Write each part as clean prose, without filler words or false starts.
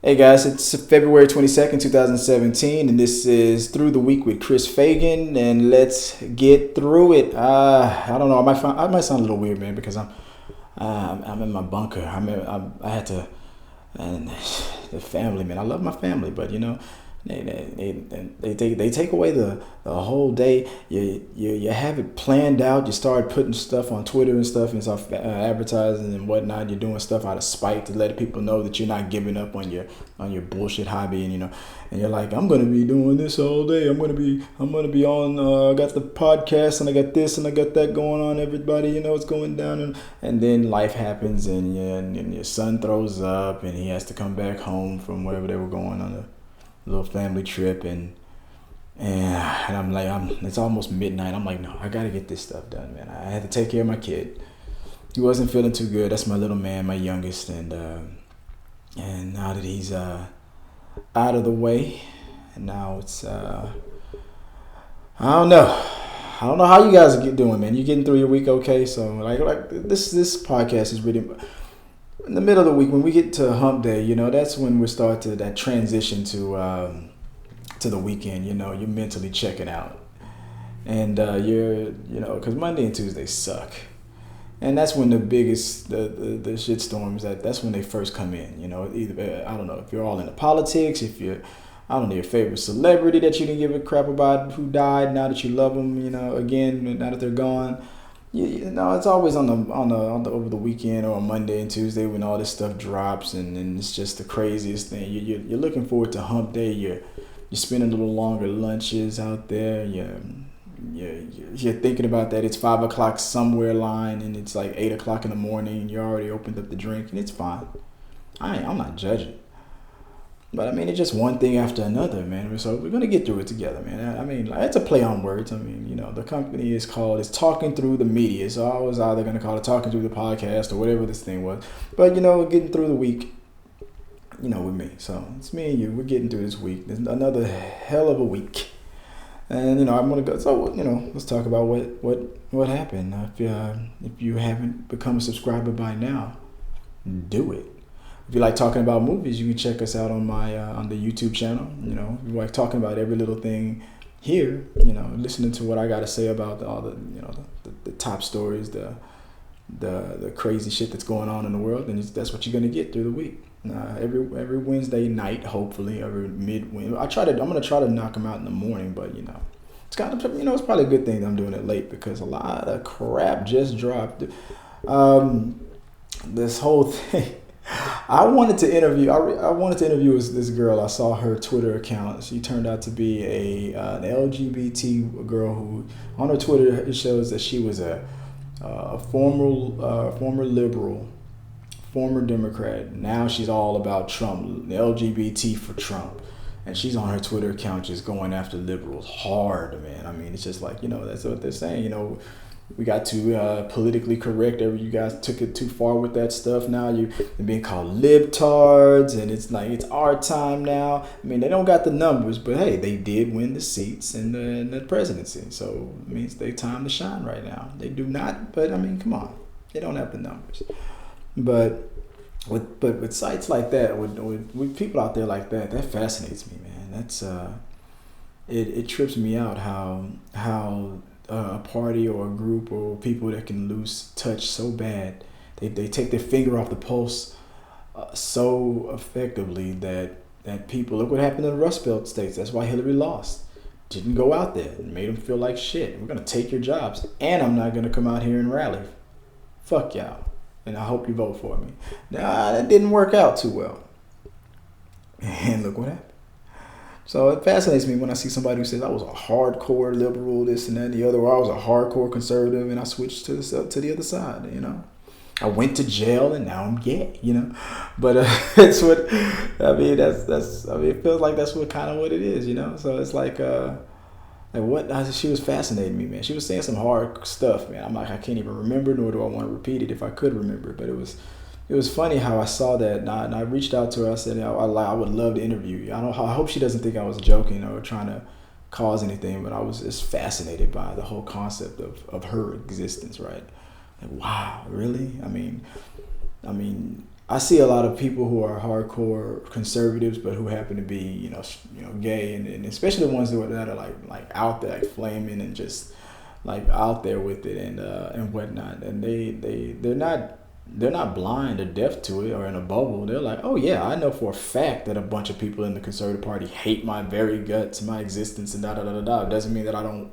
Hey guys, it's February 22nd, 2017, and this is Through the Week with Chris Fagan, and let's get through it. I don't know, I might sound a little weird, man, because I'm in my bunker. I had to, and the family, man, I love my family, but you know, they take away the whole day. You have it planned out. You start putting stuff on Twitter and stuff, and start advertising and whatnot. You're doing stuff out of spite to let people know that you're not giving up on your bullshit hobby, and and you're like, I'm gonna be doing this all day. I'm gonna be on. I got the podcast, and I got this, and I got that going on. Everybody, it's going down, and then life happens, and your son throws up, and he has to come back home from wherever they were going on a little family trip, and I'm like, it's almost midnight. I'm like, no, I gotta get this stuff done, man. I had to take care of my kid. He wasn't feeling too good. That's my little man, my youngest, and now that he's out of the way, and now it's I don't know how you guys are doing, man. You getting through your week okay? So like this podcast is really in the middle of the week. When we get to hump day, that's when we start to that transition to the weekend. You're mentally checking out, and you're because Monday and Tuesday suck, and that's when the biggest the shit storms that's when they first come in. Either I don't know if you're all into politics, if you're your favorite celebrity that you didn't give a crap about who died, now that you love them, again now that they're gone. It's always on the over the weekend or on Monday and Tuesday when all this stuff drops, and it's just the craziest thing. You're looking forward to hump day. You're spending a little longer lunches out there. You're thinking about that. It's 5 o'clock somewhere line, and it's like 8 o'clock in the morning, and you already opened up the drink, and it's fine. I'm not judging. But it's just one thing after another, man. So we're gonna get through it together, man. It's a play on words. The company is Talking Through the Media. So I was either gonna call it Talking Through the Podcast or whatever this thing was. But getting through the week, with me. So it's me and you. We're getting through this week. There's another hell of a week, and I'm gonna go. So let's talk about what happened. If you haven't become a subscriber by now, do it. If you like talking about movies, you can check us out on my on the YouTube channel. If you like talking about every little thing here, listening to what I got to say about all the top stories, the crazy shit that's going on in the world, and that's what you're gonna get through the week. Every Wednesday night, hopefully, every I'm gonna try to knock them out in the morning, but it's kind of it's probably a good thing that I'm doing it late because a lot of crap just dropped. This whole thing. I wanted to interview this girl. I saw her Twitter account. She turned out to be an LGBT girl who, on her Twitter, it shows that she was a former liberal, former Democrat. Now she's all about Trump, the LGBT for Trump, and she's on her Twitter account just going after liberals hard, man. It's just like that's what they're saying. We got too politically correct. You guys took it too far with that stuff. Now you're being called libtards, and it's like it's our time now. They don't got the numbers, but hey, they did win the seats in the presidency, so it means they time to shine right now. They do not, but come on, they don't have the numbers. But with sites like that, with people out there like that, that fascinates me, man. That's it trips me out how a party or a group or people that can lose touch so bad, they take their finger off the pulse so effectively that people, look what happened in the Rust Belt states. That's why Hillary lost. Didn't go out there and made them feel like shit. We're gonna take your jobs, and I'm not gonna come out here and rally. Fuck y'all, and I hope you vote for me. Nah, that didn't work out too well, and look what happened. So it fascinates me when I see somebody who says I was a hardcore liberal, this and that and the other, or I was a hardcore conservative and I switched to the other side. I went to jail and now I'm gay. But it's what That's it feels like that's what kind of what it is. So it's like she was fascinating me, man. She was saying some hard stuff, man. I'm like, I can't even remember, nor do I want to repeat it if I could remember. But it was funny how I saw that, and I reached out to her. I said, I would love to interview you. I hope she doesn't think I was joking or trying to cause anything, but I was just fascinated by the whole concept of her existence, right? Like, wow, really? I see a lot of people who are hardcore conservatives, but who happen to be, gay, and especially the ones that are like out there, like flaming and just like out there with it and whatnot. And they're not blind or deaf to it or in a bubble. They're like, oh yeah, I know for a fact that a bunch of people in the Conservative Party hate my very guts, my existence, and da da da da da. It doesn't mean that I don't,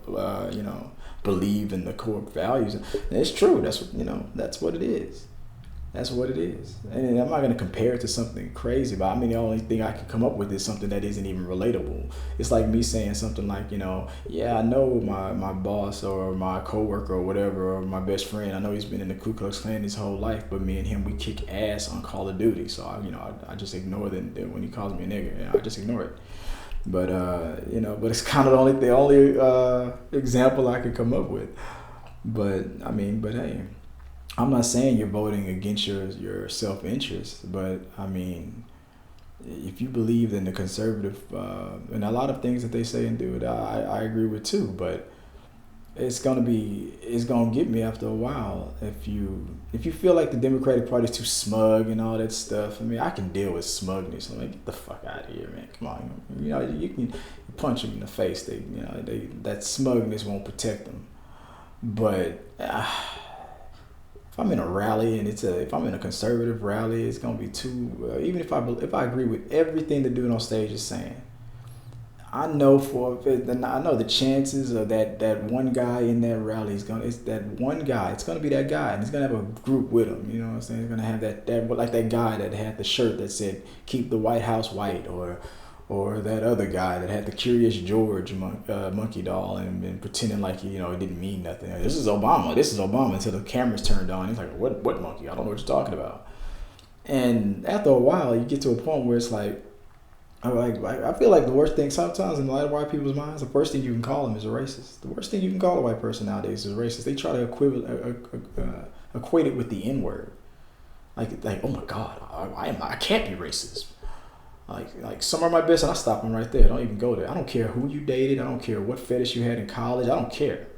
believe in the core values. And it's true. That's what it is. That's what it is. And I'm not going to compare it to something crazy, but I mean, the only thing I can come up with is something that isn't even relatable. It's like me saying something like, yeah, I know my boss or my coworker or whatever, or my best friend. I know he's been in the Ku Klux Klan his whole life, but me and him, we kick ass on Call of Duty. So, I just ignore that when he calls me a nigger. I just ignore it. But, but it's kind of the only example I could come up with. But hey. I'm not saying you're voting against your self-interest, but I mean, if you believe in the conservative, and a lot of things that they say and do, I agree with too, but it's gonna get me after a while if you feel like the Democratic Party is too smug and all that stuff. I mean, I can deal with smugness. I'm like, get the fuck out of here, man. Come on, you can punch them in the face. That smugness won't protect them, but. If I'm in a rally and if I'm in a conservative rally, it's gonna be too. Even if I agree with everything the dude on stage is saying, I know the chances of that one guy in that rally it's that one guy. It's gonna be that guy, and he's gonna have a group with him. You know what I'm saying? He's gonna have that like that guy that had the shirt that said "Keep the White House white," or that other guy that had the Curious George monkey doll and pretending like it didn't mean nothing. This is Obama until the cameras turned on. He's like, what monkey? I don't know what you're talking about. And after a while, you get to a point where it's like I feel like the worst thing sometimes in a lot of white people's minds, the first thing you can call them is a racist. The worst thing you can call a white person nowadays is a racist. They try to equate it with the N-word. Like oh my God, I can't be racist. Like some are my best, and I stop them right there. Don't even go there. I don't care who you dated. I don't care what fetish you had in college. I don't care.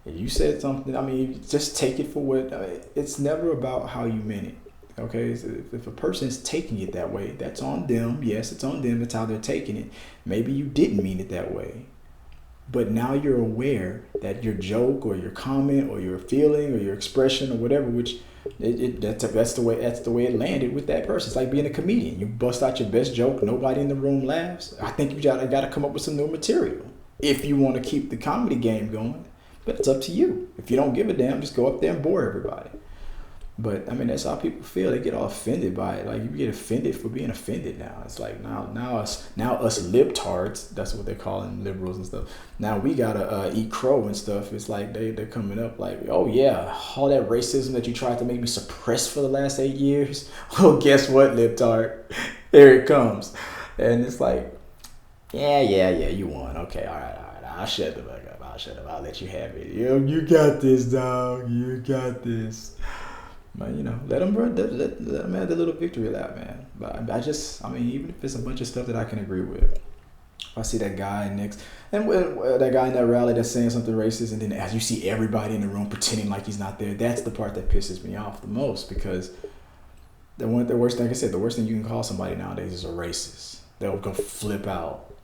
If you said something, I mean, just take it for what. It's never about how you meant it. Okay, so if a person is taking it that way, that's on them. Yes, it's on them. That's how they're taking it. Maybe you didn't mean it that way, but now you're aware that your joke or your comment or your feeling or your expression or whatever, which that's the way it landed with that person. It's like being a comedian. You bust out your best joke, nobody in the room laughs. I think you got to come up with some new material if you want to keep the comedy game going. But it's up to you. If you don't give a damn, just go up there and bore everybody. But I mean, that's how people feel. They get all offended by it. Like you get offended for being offended now. It's like now us libtards, that's what they're calling liberals and stuff. Now we gotta eat crow and stuff. It's like they're coming up like, oh yeah, all that racism that you tried to make me suppress for the last 8 years. Well, guess what, libtard? Here it comes. And it's like, yeah, you won. Okay, all right. I'll shut the fuck up. I'll let you have it. You got this, dog. You got this. But let them have the little victory lap, man. But even if it's a bunch of stuff that I can agree with, if I see that guy next, and that guy in that rally that's saying something racist, and then as you see everybody in the room pretending like he's not there, that's the part that pisses me off the most, because the worst thing, like I said, the worst thing you can call somebody nowadays is a racist. They'll go flip out.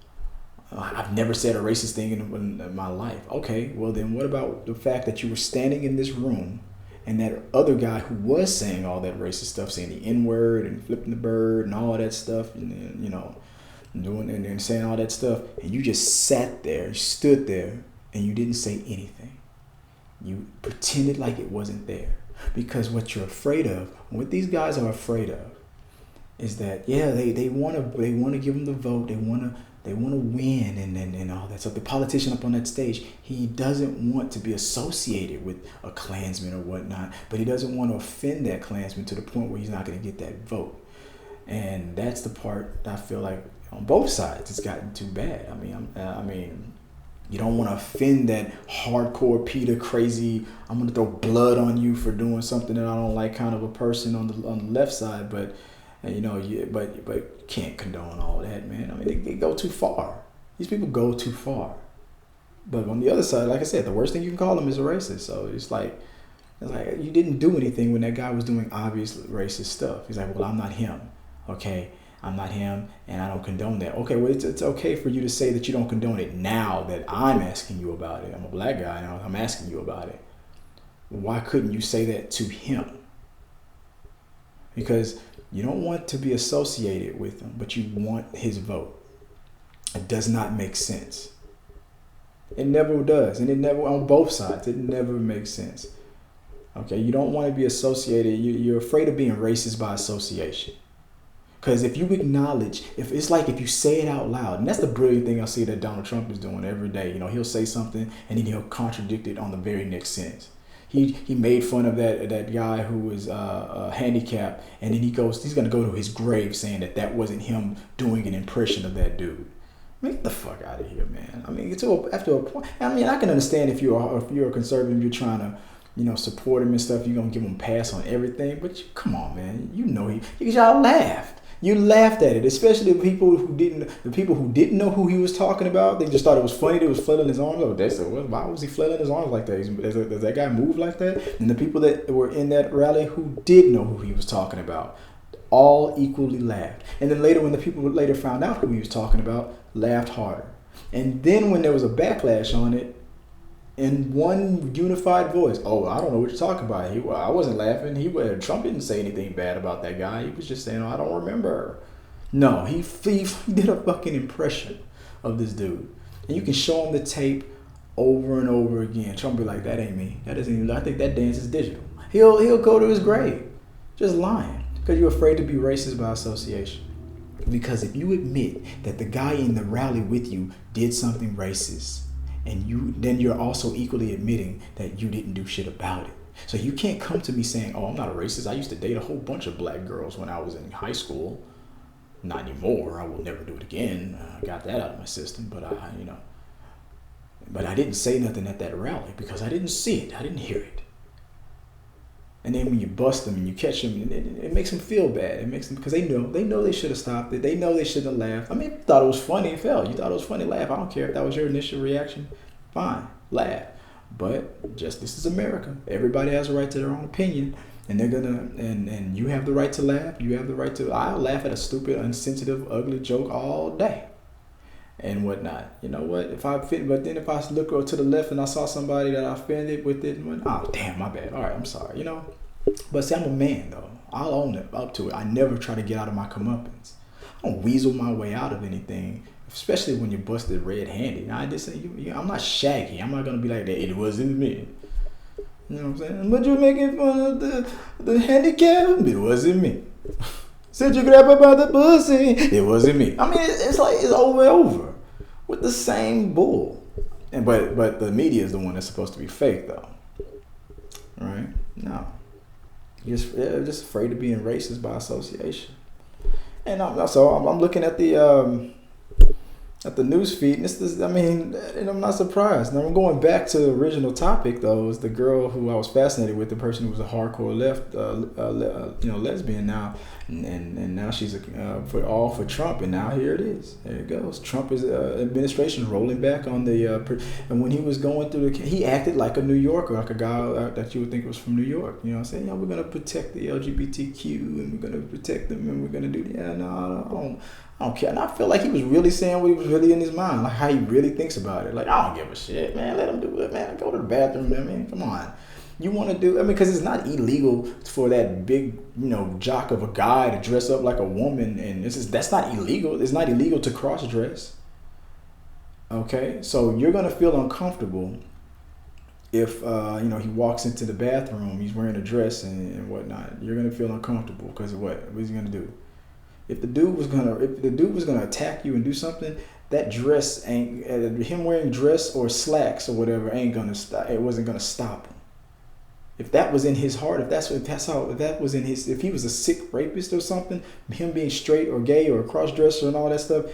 I've never said a racist thing in my life. Okay, well then what about the fact that you were standing in this room and that other guy who was saying all that racist stuff, saying the N-word and flipping the bird and all that stuff, and then, doing and saying all that stuff, and you just sat there, you stood there, and you didn't say anything. You pretended like it wasn't there. Because what you're afraid of, what these guys are afraid of, is that they want to give them the vote, they want to win and all that. So the politician up on that stage, he doesn't want to be associated with a Klansman or whatnot, but he doesn't want to offend that Klansman to the point where he's not going to get that vote. And that's the part I feel like on both sides it's gotten too bad. I mean, you don't want to offend that hardcore Peter crazy, I'm going to throw blood on you for doing something that I don't like kind of a person on the left side, but but can't condone all that, man. I mean, they go too far. These people go too far. But on the other side, like I said, the worst thing you can call them is a racist. So it's like, It's like, you didn't do anything when that guy was doing obvious racist stuff. He's like, well, I'm not him. Okay, I'm not him, and I don't condone that. Okay, well, it's okay for you to say that you don't condone it now that I'm asking you about it. I'm a black guy now. I'm asking you about it. Why couldn't you say that to him? Because you don't want to be associated with him, but you want his vote. It does not make sense. It never does, and it never, on both sides, it never makes sense. Okay, you don't want to be associated. You're afraid of being racist by association. Because if you acknowledge, if it's like if you say it out loud, and that's the brilliant thing I see that Donald Trump is doing every day. You know, he'll say something and then he'll contradict it on the very next sentence. He made fun of that guy who was handicapped, and then he's going to go to his grave saying that wasn't him doing an impression of that dude. I mean, get the fuck out of here, man. I mean, after a point. I mean, I can understand if you're a conservative, you're trying to, you know, support him and stuff. You're gonna give him a pass on everything. But come on, man. You know y'all laughed. You laughed at it, especially the people who didn't know who he was talking about. They just thought it was funny. They was flailing his arms. Oh, they said, well, why was he flailing his arms like that? Does that guy move like that? And the people that were in that rally who did know who he was talking about, all equally laughed. And then later, when the people later found out who he was talking about, laughed harder. And then when there was a backlash on it, in one unified voice, oh, I don't know what you're talking about. I wasn't laughing. Trump didn't say anything bad about that guy. He was just saying, oh, I don't remember. No, he did a fucking impression of this dude. And you can show him the tape over and over again. Trump be like, that ain't me. That isn't even, I think that dance is digital. He'll go to his grave just lying because you're afraid to be racist by association. Because if you admit that the guy in the rally with you did something racist, and then you're also equally admitting that you didn't do shit about it. So you can't come to me saying, oh, I'm not a racist. I used to date a whole bunch of black girls when I was in high school. Not anymore. I will never do it again. I got that out of my system. But I didn't say nothing at that rally because I didn't see it. I didn't hear it. And then when you bust them and you catch them, it makes them feel bad. It makes them, because they know they should have stopped it. They know they shouldn't have laughed. I mean, if you thought it was funny, it fell. You thought it was funny, laugh. I don't care if that was your initial reaction. Fine, laugh. But just this is America. Everybody has a right to their own opinion, and they're gonna and you have the right to laugh. You have the right to. I'll laugh at a stupid, insensitive, ugly joke all day, and whatnot. You know what? But then if I look to the left and I saw somebody that I offended with it, oh damn, my bad. All right, I'm sorry. You know. But see, I'm a man though. I'll own it up to it. I never try to get out of my comeuppance. I don't weasel my way out of anything, especially when you're busted red-handed. I'm not Shaggy. I'm not gonna be like that. It wasn't me. You know what I'm saying? But you're making fun of the handicap. It wasn't me. Said you grab her by the pussy. It wasn't me. I mean, it's like it's over with the same bull. But the media is the one that's supposed to be fake though, right? No. You're just afraid of being racist by association. And I'm looking at the news feed, and I'm not surprised. Now I'm going back to the original topic though. Is the girl who I was fascinated with, the person who was a hardcore lesbian now, and now she's for Trump, and now here it is. There it goes. Trump is administration rolling back on and when he was going through he acted like a New Yorker, like a guy that you would think was from New York. You know what I'm saying? We're gonna protect the LGBTQ and we're gonna protect them and we're gonna do I don't care. And I feel like he was really saying what he was really in his mind, like how he really thinks about it. Like, I don't give a shit, man. Let him do it, man. Go to the bathroom. I mean, come on. You want to do, because it's not illegal for that big, jock of a guy to dress up like a woman. And that's not illegal. It's not illegal to cross dress. Okay? So you're going to feel uncomfortable if, he walks into the bathroom, he's wearing a dress and whatnot. You're going to feel uncomfortable because of what? What is he going to do? If the dude was gonna attack you and do something, that dress ain't him wearing dress or slacks or whatever ain't gonna stop. It wasn't gonna stop him. If that was in his heart, if he was a sick rapist or something, him being straight or gay or a cross dresser and all that stuff,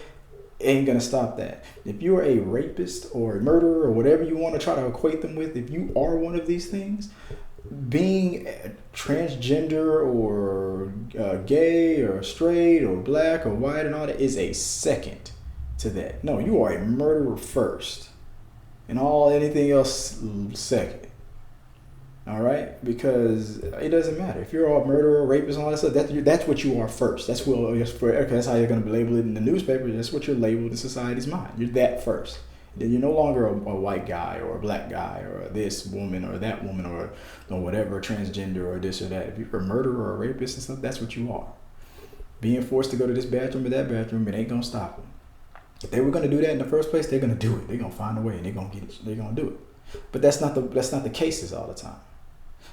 ain't gonna stop that. If you're a rapist or a murderer or whatever you want to try to equate them with, if you are one of these things, being transgender or gay or straight or black or white and all that is a second to that. No, you are a murderer first, and anything else second. All right, because it doesn't matter if you're a murderer, rapist, and all that stuff. That's what you are first. That's what. Okay, that's how you're going to be labeled in the newspaper. That's what you're labeled in society's mind. You're that first. Then you're no longer a white guy or a black guy or this woman or that woman or whatever, transgender or this or that. If you're a murderer or a rapist and stuff, that's what you are. Being forced to go to this bathroom or that bathroom, it ain't gonna stop them. If they were gonna do that in the first place, they're gonna do it. They're gonna find a way and they're gonna get it. They're gonna do it. But that's not the cases all the time.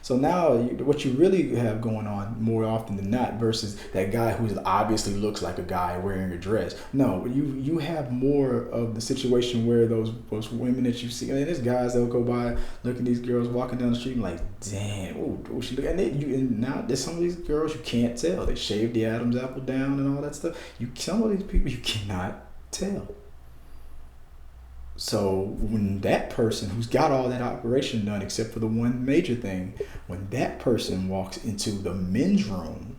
So now what you really have going on more often than not versus that guy who obviously looks like a guy wearing a dress. No, you have more of the situation where those women that you see, and there's guys that'll go by, look at these girls walking down the street and like, damn, oh she look, and now there's some of these girls you can't tell. They shaved the Adam's apple down and all that stuff. Some of these people you cannot tell. So when that person who's got all that operation done, except for the one major thing, when that person walks into the men's room,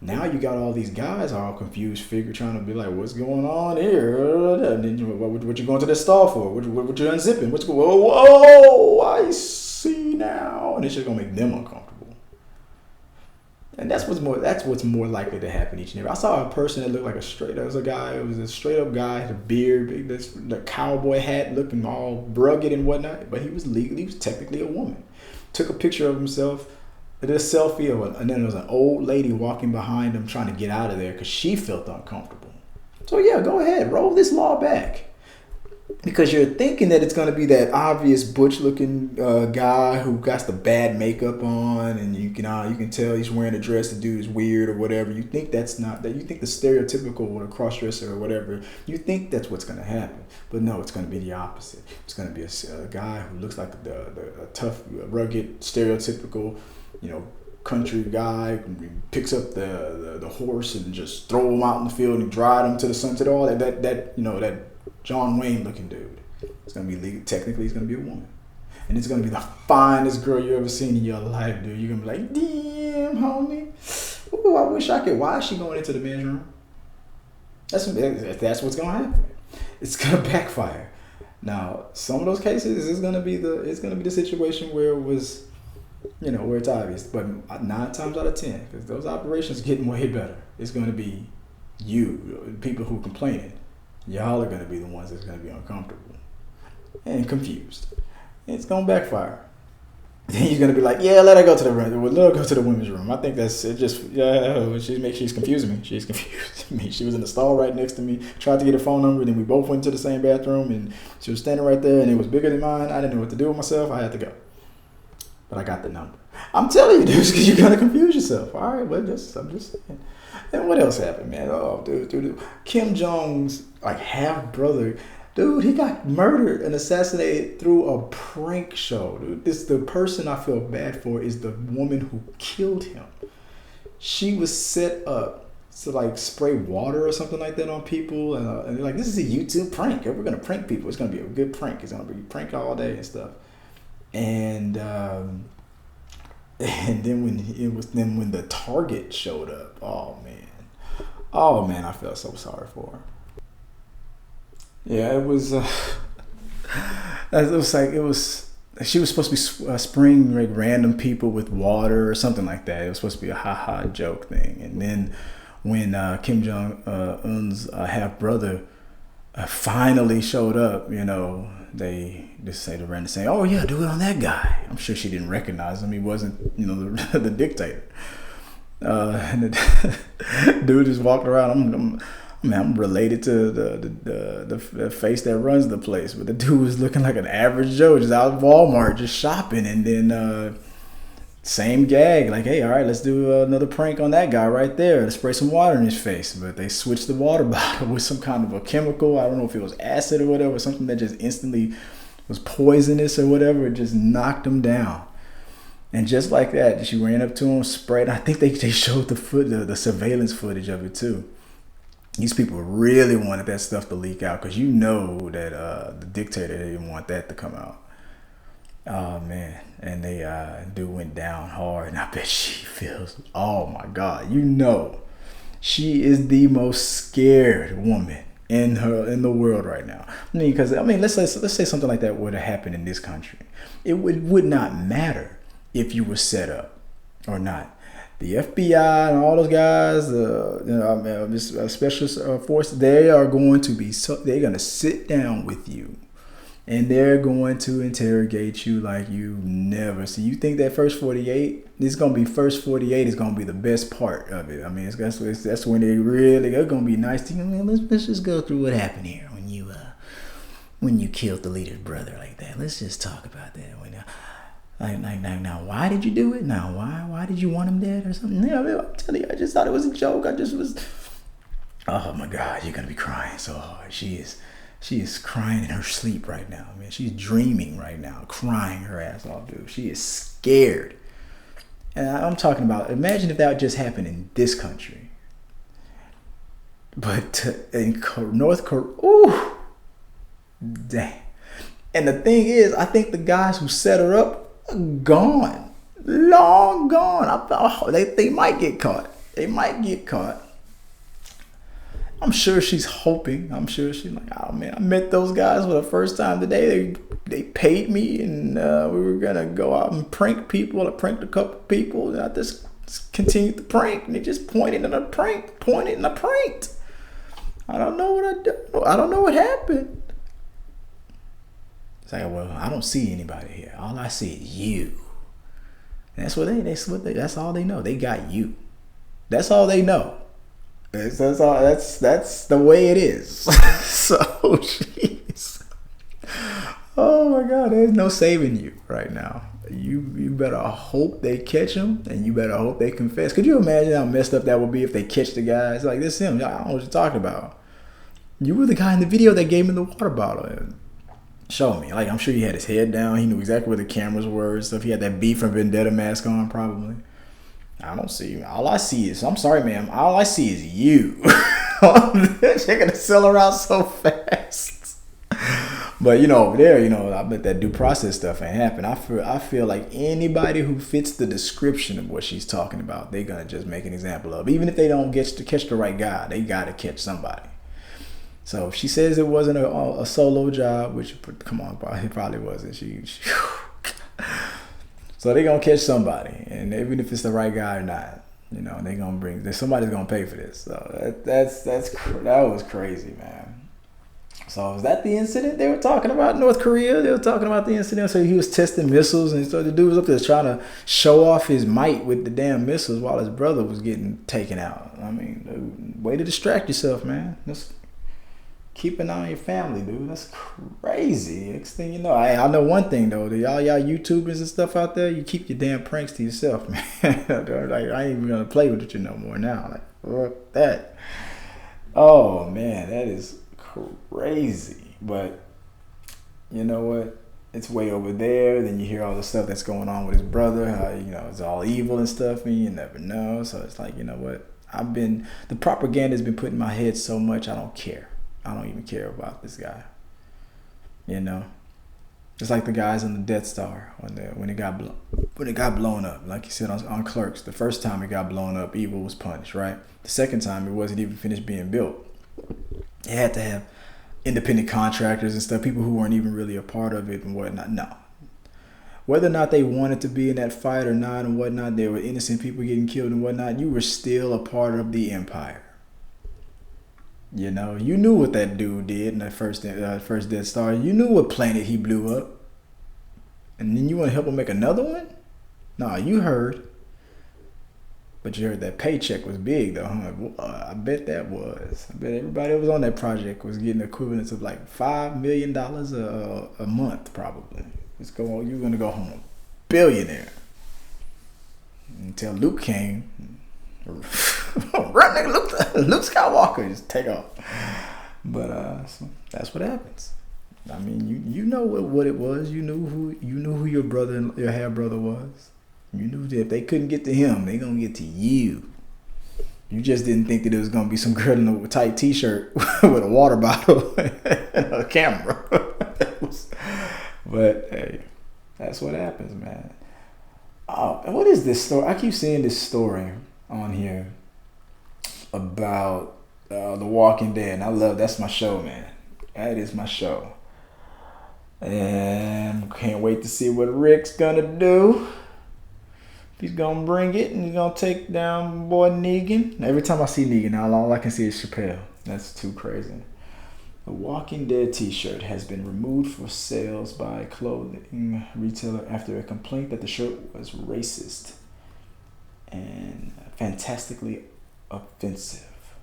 now you got all these guys all confused, trying to be like, what's going on here? And then what you going to the stall for? What you unzipping? Whoa, I see now. And it's just gonna make them uncomfortable. And that's what's more likely to happen each and every. I saw a person that looked like it was a straight up guy, had a beard, the cowboy hat, looking all rugged and whatnot. But he was technically a woman. Took a picture of himself, did a selfie, and then there was an old lady walking behind him trying to get out of there because she felt uncomfortable. So yeah, go ahead, roll this law back. Because you're thinking that it's going to be that obvious butch-looking guy who got the bad makeup on, and you can tell he's wearing a dress. The dude is weird or whatever. You think that's not that. You think the stereotypical with a cross-dresser or whatever. You think that's what's going to happen, but no, it's going to be the opposite. It's going to be a guy who looks like a tough, rugged, stereotypical, country guy. Picks up the horse and just throw him out in the field and drive him to the sunset. All that John Wayne looking dude. It's gonna be legal. Technically, he's gonna be a woman, and it's gonna be the finest girl you ever seen in your life, dude. You're gonna be like, damn, homie. Ooh, I wish I could. Why is she going into the men's room? That's what's gonna happen. It's gonna backfire. Now, some of those cases is gonna be the situation where it was, where it's obvious. But 9 times out of 10, because those operations get way better, it's gonna be people who complaining. Y'all are going to be the ones that's going to be uncomfortable and confused. It's going to backfire. Then he's going to be like, yeah, let her go to the women's room. I think that's it. She's confusing me. She's confused me. She was in the stall right next to me, tried to get her phone number, then we both went to the same bathroom, and she was standing right there, and it was bigger than mine. I didn't know what to do with myself. I had to go. But I got the number. I'm telling you, dudes, because you're going to confuse yourself. All right, well, I'm just saying. And what else happened, man? Oh, dude. Kim Jong's half brother, dude, he got murdered and assassinated through a prank show. Dude, the person I feel bad for is the woman who killed him. She was set up to spray water or something like that on people, and they're like, this is a YouTube prank. We're gonna prank people. It's gonna be a good prank. It's gonna be a prank all day and stuff. And then when the target showed up, oh man, I felt so sorry for her. Yeah, it was. She was supposed to be spraying random people with water or something like that. It was supposed to be a ha joke thing. And then when Kim Jong Un's half brother finally showed up, they just ran to say, "Oh yeah, do it on that guy." I'm sure she didn't recognize him. He wasn't, the dictator. And the dude just walked around. I'm related to the face that runs the place, but the dude was looking like an average Joe, just out of Walmart, just shopping. And then same gag, like, hey, all right, let's do another prank on that guy right there. Let's spray some water in his face. But they switched the water bottle with some kind of a chemical. I don't know if it was acid or whatever, something that just instantly was poisonous or whatever. It just knocked him down. And just like that, she ran up to him, sprayed. I think they showed the surveillance footage of it too. These people really wanted that stuff to leak out because that the dictator didn't want that to come out. Oh man, and they dude went down hard, and I bet she feels. Oh my God, she is the most scared woman in the world right now. Let's say something like that would have happened in this country. It would not matter if you were set up or not. The FBI and all those guys, this special force, they are going to be they're going to sit down with you, and they're going to interrogate you like you never. So you think that first 48? This is going to be first 48 is going to be the best part of it. I mean, that's when they're going to be nice to you. I mean, let's just go through what happened here when you killed the leader's brother like that. Let's just talk about that. Now, why did you do it? Now, why did you want him dead or something? Yeah, I'm telling you, I just thought it was a joke. I just was. Oh my God, you're gonna be crying so hard. She is crying in her sleep right now. Man, she's dreaming right now, crying her ass off, dude. She is scared. And I'm talking about. Imagine if that just happened in this country. But in North Korea, ooh, dang. And the thing is, I think the guys who set her up. Gone, long gone. They might get caught. I'm sure she's hoping. I'm sure she's like, oh man, I met those guys for the first time today. They paid me, and we were gonna go out and prank people. I pranked a couple people, and I just continued the prank. And they just pointed and I pranked. I don't know what I do. I don't know what happened. It's like, well, I don't see anybody here. All I see is you. And that's all they know. They got you. That's all they know. That's the way it is. So, jeez. Oh my God, there's no saving you right now. You better hope they catch him, and you better hope they confess. Could you imagine how messed up that would be if they catch the guy? It's like, this him. I don't know what you're talking about. You were the guy in the video that gave him the water bottle. And show me. Like, I'm sure he had his head down. He knew exactly where the cameras were and stuff. He had that beef from Vendetta mask on, probably. I don't see. All I see is, I'm sorry, ma'am. All I see is you. They're gonna sell her out so fast. But over there, I bet that due process stuff ain't happen. I feel like anybody who fits the description of what she's talking about, they're gonna just make an example of. Even if they don't get to catch the right guy, they gotta catch somebody. So if she says it wasn't a solo job, which, come on, it probably wasn't. So they're going to catch somebody. And even if it's the right guy or not, they're going to somebody's going to pay for this. So that was crazy, man. So is that the incident they were talking about? North Korea? They were talking about the incident. So he was testing missiles, and so the dude was up there trying to show off his might with the damn missiles while his brother was getting taken out. I mean, dude, way to distract yourself, man. Keep an eye on your family, dude. That's crazy. Next thing you know, I know one thing though. Y'all YouTubers and stuff out there, you keep your damn pranks to yourself, man. Like, I ain't even gonna play with you no more now. Like, fuck that. Oh man, that is crazy. But you know what? It's way over there. Then you hear all the stuff that's going on with his brother. How it's all evil and stuff, and you never know. So it's like, you know what? The propaganda's been put in my head so much, I don't care. I don't even care about this guy. Just like the guys on the Death Star when it got blown up. Like you said on Clerks, the first time it got blown up, evil was punished, right? The second time, it wasn't even finished being built. It had to have independent contractors and stuff, people who weren't even really a part of it and whatnot. No. Whether or not they wanted to be in that fight or not and whatnot, there were innocent people getting killed and whatnot. You were still a part of the empire. You knew what that dude did in that first Death Star. You knew what planet he blew up. And then you want to help him make another one? Nah, you heard. But you heard that paycheck was big, though, huh? I bet that was. I bet everybody that was on that project was getting equivalents of like $5 million a month, probably. You're going to go home a billionaire. Until Luke came. Run, nigga, Luke Skywalker, just take off. But so that's what happens. I mean, you know what it was. You knew who your brother and your half brother was. You knew that if they couldn't get to him, they gonna get to you. You just didn't think that it was gonna be some girl in a tight t-shirt with a water bottle and a camera. But hey, that's what happens, man. What is this story? I keep seeing this story on here about The Walking Dead, and that's my show, man. That is my show, and can't wait to see what Rick's gonna do. He's gonna bring it and he's gonna take down boy Negan. Every time I see Negan, all I can see is Chappelle. That's too crazy. The Walking Dead t-shirt has been removed for sales by a clothing retailer after a complaint that the shirt was racist and fantastically offensive.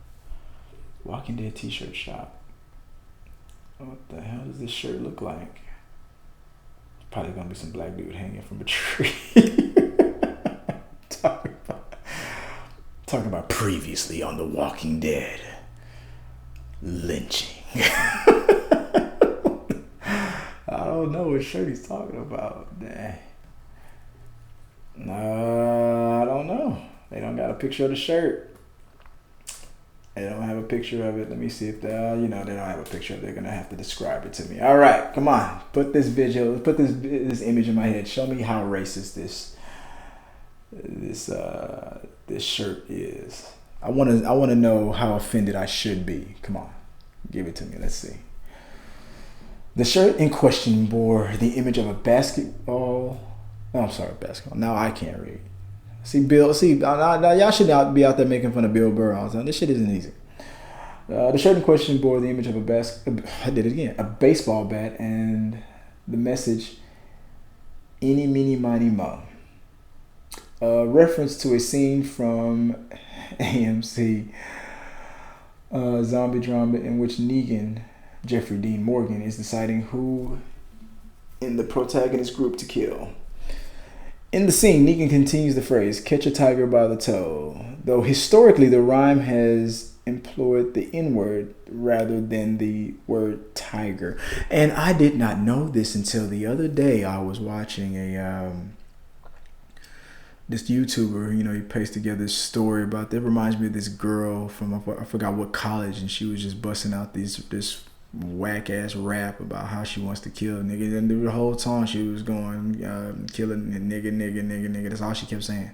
Walking Dead t-shirt shop. What the hell does this shirt look like? It's probably gonna be some black dude hanging from a tree. Talking about previously on The Walking Dead. Lynching. I don't know what shirt he's talking about. Dang. I don't know. They don't got a picture of the shirt. They don't have a picture of it. Let me see if they don't have a picture of it. They're gonna have to describe it to me. All right, come on. Put this image in my head. Show me how racist this shirt is. I wanna know how offended I should be. Come on, give it to me. Let's see. The shirt in question bore the image of a basketball. Oh, I'm sorry, basketball. Now I can't read. Now y'all should not be out there making fun of Bill Burr all the time. This shit isn't easy. The shirt in question bore the image of a baseball bat and the message "Eeny, meeny, miny, mo." A reference to a scene from AMC zombie drama in which Negan, Jeffrey Dean Morgan, is deciding who in the protagonist group to kill. In the scene, Negan continues the phrase, "Catch a tiger by the toe," though historically the rhyme has employed the N-word rather than the word tiger. And I did not know this until the other day. I was watching this YouTuber, he pastes together this story about that. Reminds me of this girl from, I forgot what college, and she was just busting out this whack ass rap about how she wants to kill niggas, and the whole time she was going killing nigga. That's all she kept saying.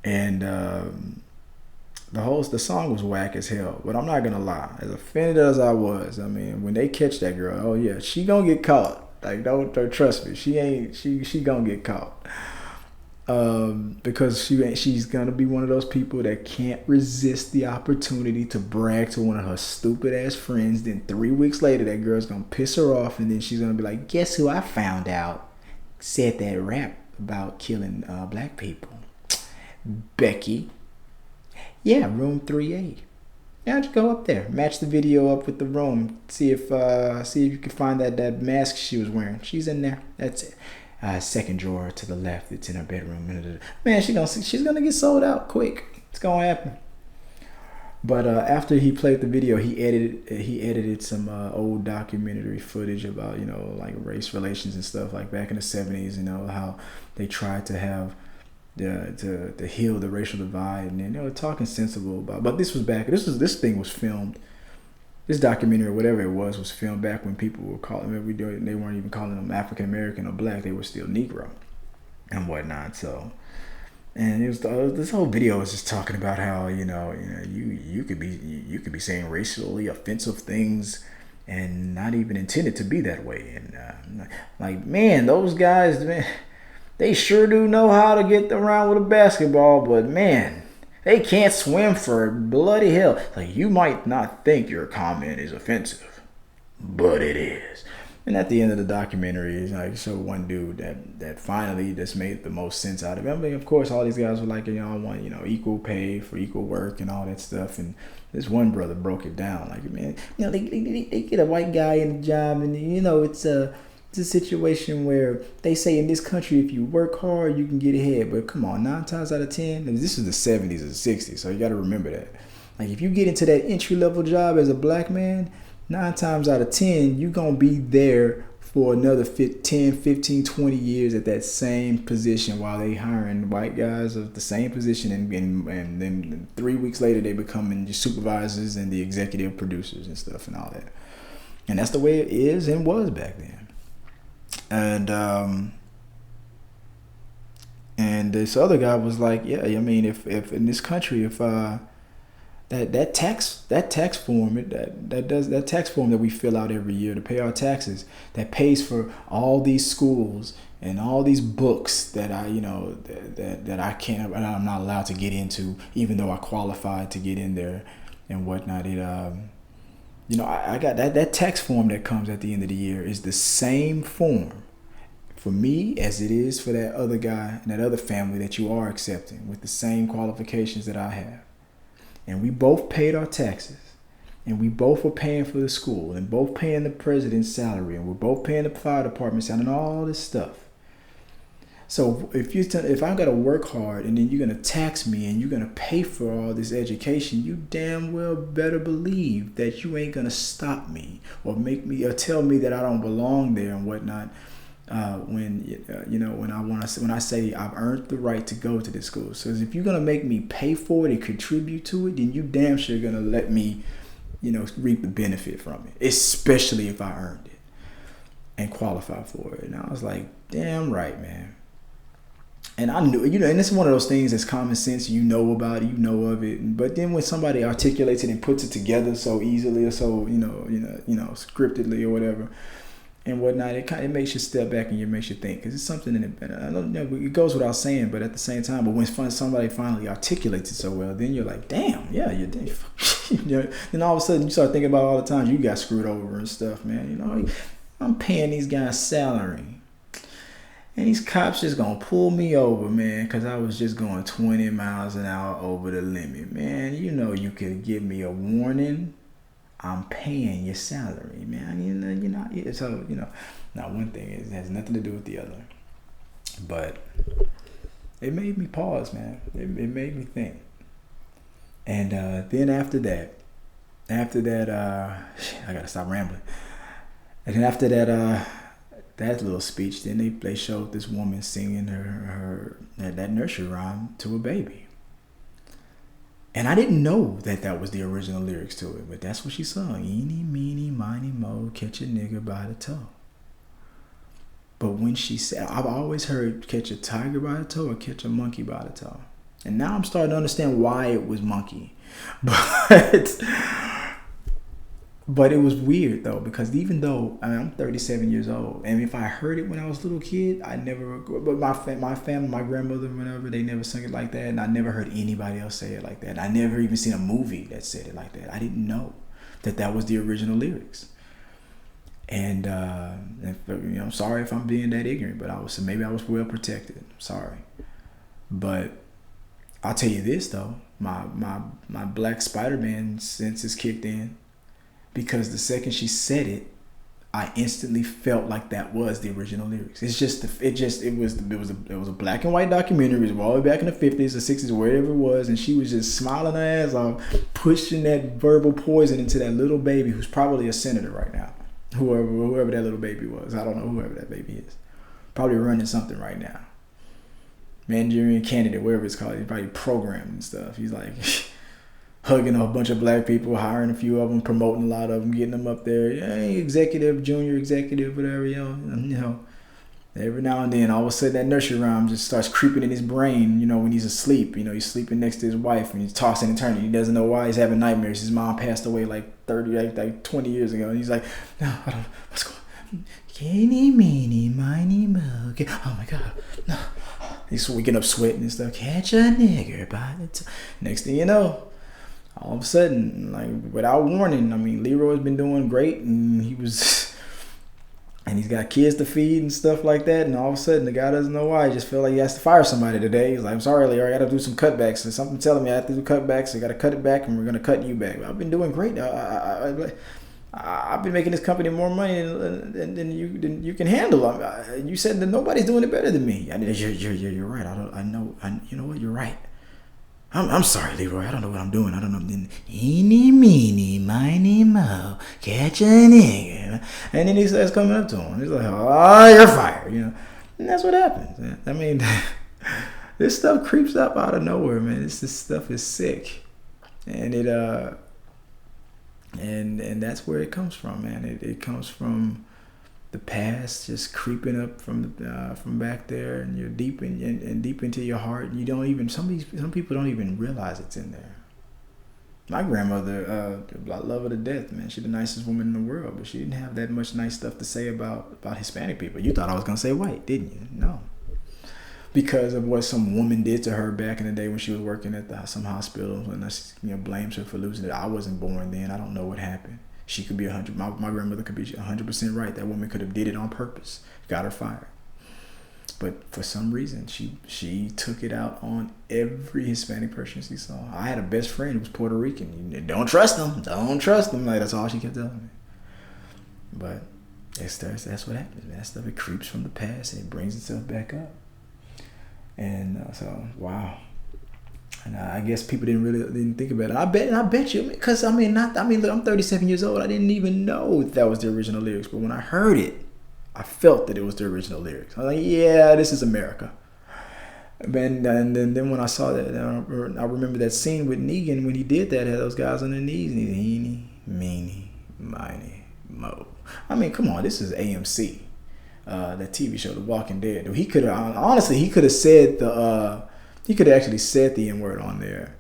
And the song was whack as hell. But I'm not gonna lie, as offended as I was, when they catch that girl, oh yeah, she gonna get caught. Like don't trust me, she gonna get caught. Because she's gonna be one of those people that can't resist the opportunity to brag to one of her stupid ass friends. Then 3 weeks later, that girl's gonna piss her off, and then she's gonna be like, "Guess who I found out said that rap about killing black people? Becky. Yeah, room 3A. Yeah, just go up there, match the video up with the room, see if you can find that mask she was wearing. She's in there. That's it." Second drawer to the left, it's in her bedroom. Man, she's gonna get sold out quick. It's gonna happen. But after he played the video, he edited some old documentary footage about like race relations and stuff, like back in the 70s. How they tried to have to heal the racial divide, and then talking sensible about. But this thing was filmed. This documentary or whatever it was filmed back when people were calling they weren't even calling them African American or black. They were still Negro and whatnot. So, and it was this whole video was just talking about how you could be saying racially offensive things and not even intended to be that way. And like, man, those guys, man, they sure do know how to get around with a basketball, but man, they can't swim for bloody hell. Like, you might not think your comment is offensive, but it is. And at the end of the documentary, like, so one dude that finally just made the most sense out of it. Of course, all these guys were like, I want equal pay for equal work and all that stuff. And this one brother broke it down. Like, man, they get a white guy in the job, and it's a situation where they say in this country, if you work hard, you can get ahead. But come on, 9 times out of 10, and this is the 70s or the 60s, so you got to remember that. Like, if you get into that entry-level job as a black man, 9 times out of 10, you're going to be there for another 10, 15, 20 years at that same position while they hiring white guys of the same position. And then 3 weeks later, they becoming the supervisors and the executive producers and stuff and all that. And that's the way it is and was back then. And this other guy was like, yeah, if in this country, if that tax form that we fill out every year to pay our taxes, that pays for all these schools and all these books that I, that I can't, I'm not allowed to get into, even though I qualified to get in there and whatnot. I got that tax form that comes at the end of the year is the same form for me as it is for that other guy and that other family that you are accepting, with the same qualifications that I have. And we both paid our taxes. And we both were paying for the school, and both paying the president's salary, and we're both paying the fire department salary, and all this stuff. So if I'm gonna work hard, and then you're gonna tax me, and you're gonna pay for all this education, you damn well better believe that you ain't gonna stop me or make me or tell me that I don't belong there and whatnot. When I say I've earned the right to go to this school. So if you're gonna make me pay for it and contribute to it, then you damn sure gonna let me, reap the benefit from it, especially if I earned it and qualify for it. And I was like, damn right, man. And I knew, and it's one of those things that's common sense. You know about it, you know of it. But then when somebody articulates it and puts it together so easily or so, scriptedly or whatever and whatnot, it makes you step back and it makes you think, because it's something in it. I don't know, it goes without saying, but at the same time, but when somebody finally articulates it so well, then you're like, damn, yeah, you're damn. Then all of a sudden you start thinking about all the times you got screwed over and stuff, man. I'm paying these guys salary, and these cops just gonna pull me over, man, because I was just going 20 miles an hour over the limit, man. You could give me a warning. I'm paying your salary, man. So now one thing is, it has nothing to do with the other, but it made me pause, man. It made me think. And then after that, I gotta stop rambling. And then after that little speech, then they showed this woman singing that nursery rhyme to a baby. And I didn't know that was the original lyrics to it, but that's what she sung. Eeny, meeny, miny, mo, catch a nigga by the toe. But when she said, I've always heard catch a tiger by the toe or catch a monkey by the toe. And now I'm starting to understand why it was monkey. But it was weird though, because even though I'm 37 years old, and if I heard it when I was a little kid, I never. But my family, my grandmother, whatever, they never sung it like that, and I never heard anybody else say it like that. I never even seen a movie that said it like that. I didn't know that was the original lyrics. And I'm sorry if I'm being that ignorant, but maybe I was well protected. Sorry, but I'll tell you this though, my Black Spider-Man sense is kicked in. Because the second she said it, I instantly felt like that was the original lyrics. It was a black and white documentary. It was all the way back in the 50s, the 60s, wherever it was, and she was just smiling her ass off, pushing that verbal poison into that little baby who's probably a senator right now. Whoever that little baby was, I don't know whoever that baby is. Probably running something right now. Manchurian candidate, whatever it's called. He's probably programmed and stuff. He's like hugging a bunch of black people, hiring a few of them, promoting a lot of them, getting them up there. Hey, executive, junior executive, whatever, every now and then, all of a sudden that nursery rhyme just starts creeping in his brain, when he's asleep. He's sleeping next to his wife and he's tossing and turning. He doesn't know why he's having nightmares. His mom passed away like 20 years ago. And he's like, no, I don't know. What's going on? Eeny, meeny, miny, mo. Oh my God. No. He's waking up sweating and stuff. Catch a nigger by the next thing you know, all of a sudden, like without warning, Leroy's been doing great, and he's got kids to feed and stuff like that, and all of a sudden the guy doesn't know why. He just felt like he has to fire somebody today. He's like, I'm sorry, Leroy, I got to do some cutbacks. There's something telling me I have to do cutbacks, so I got to cut it back, and we're going to cut you back. I've been doing great. I've been making this company more money than you can handle. You said that nobody's doing it better than me. You're right. I know. You know what? You're right. I'm sorry, Leroy. I don't know what I'm doing. I don't know. Eeny, meeny, miny, mo, catch a nigga. And then he starts coming up to him. He's like, oh, you're fired. And that's what happens. This stuff creeps up out of nowhere, man. This stuff is sick. And it and that's where it comes from, man. It comes from the past just creeping up from back there, and you're deep deep into your heart, and you don't even some people don't even realize it's in there. My grandmother, I love her to death, man. She's the nicest woman in the world, but she didn't have that much nice stuff to say about Hispanic people. You thought I was gonna say white, didn't you? No, because of what some woman did to her back in the day when she was working at some hospital, and blames her for losing it. I wasn't born then. I don't know what happened. She could be 100. My grandmother could be 100% right. That woman could have did it on purpose, got her fired. But for some reason, she took it out on every Hispanic person she saw. I had a best friend who was Puerto Rican. Don't trust them. Don't trust them. Like, that's all she kept telling me. But that's what happens, man. That stuff, it creeps from the past and it brings itself back up. And so, wow. And I guess people didn't think about it. I bet you, because look, I'm 37 years old. I didn't even know that was the original lyrics. But when I heard it, I felt that it was the original lyrics. I was like, yeah, this is America. And then when I saw that, I remember that scene with Negan when he did that, had those guys on their knees, and he's eeny, meeny, miny, mo. I mean, come on, this is AMC, that TV show, The Walking Dead. He could have said he could have actually said the N-word on there.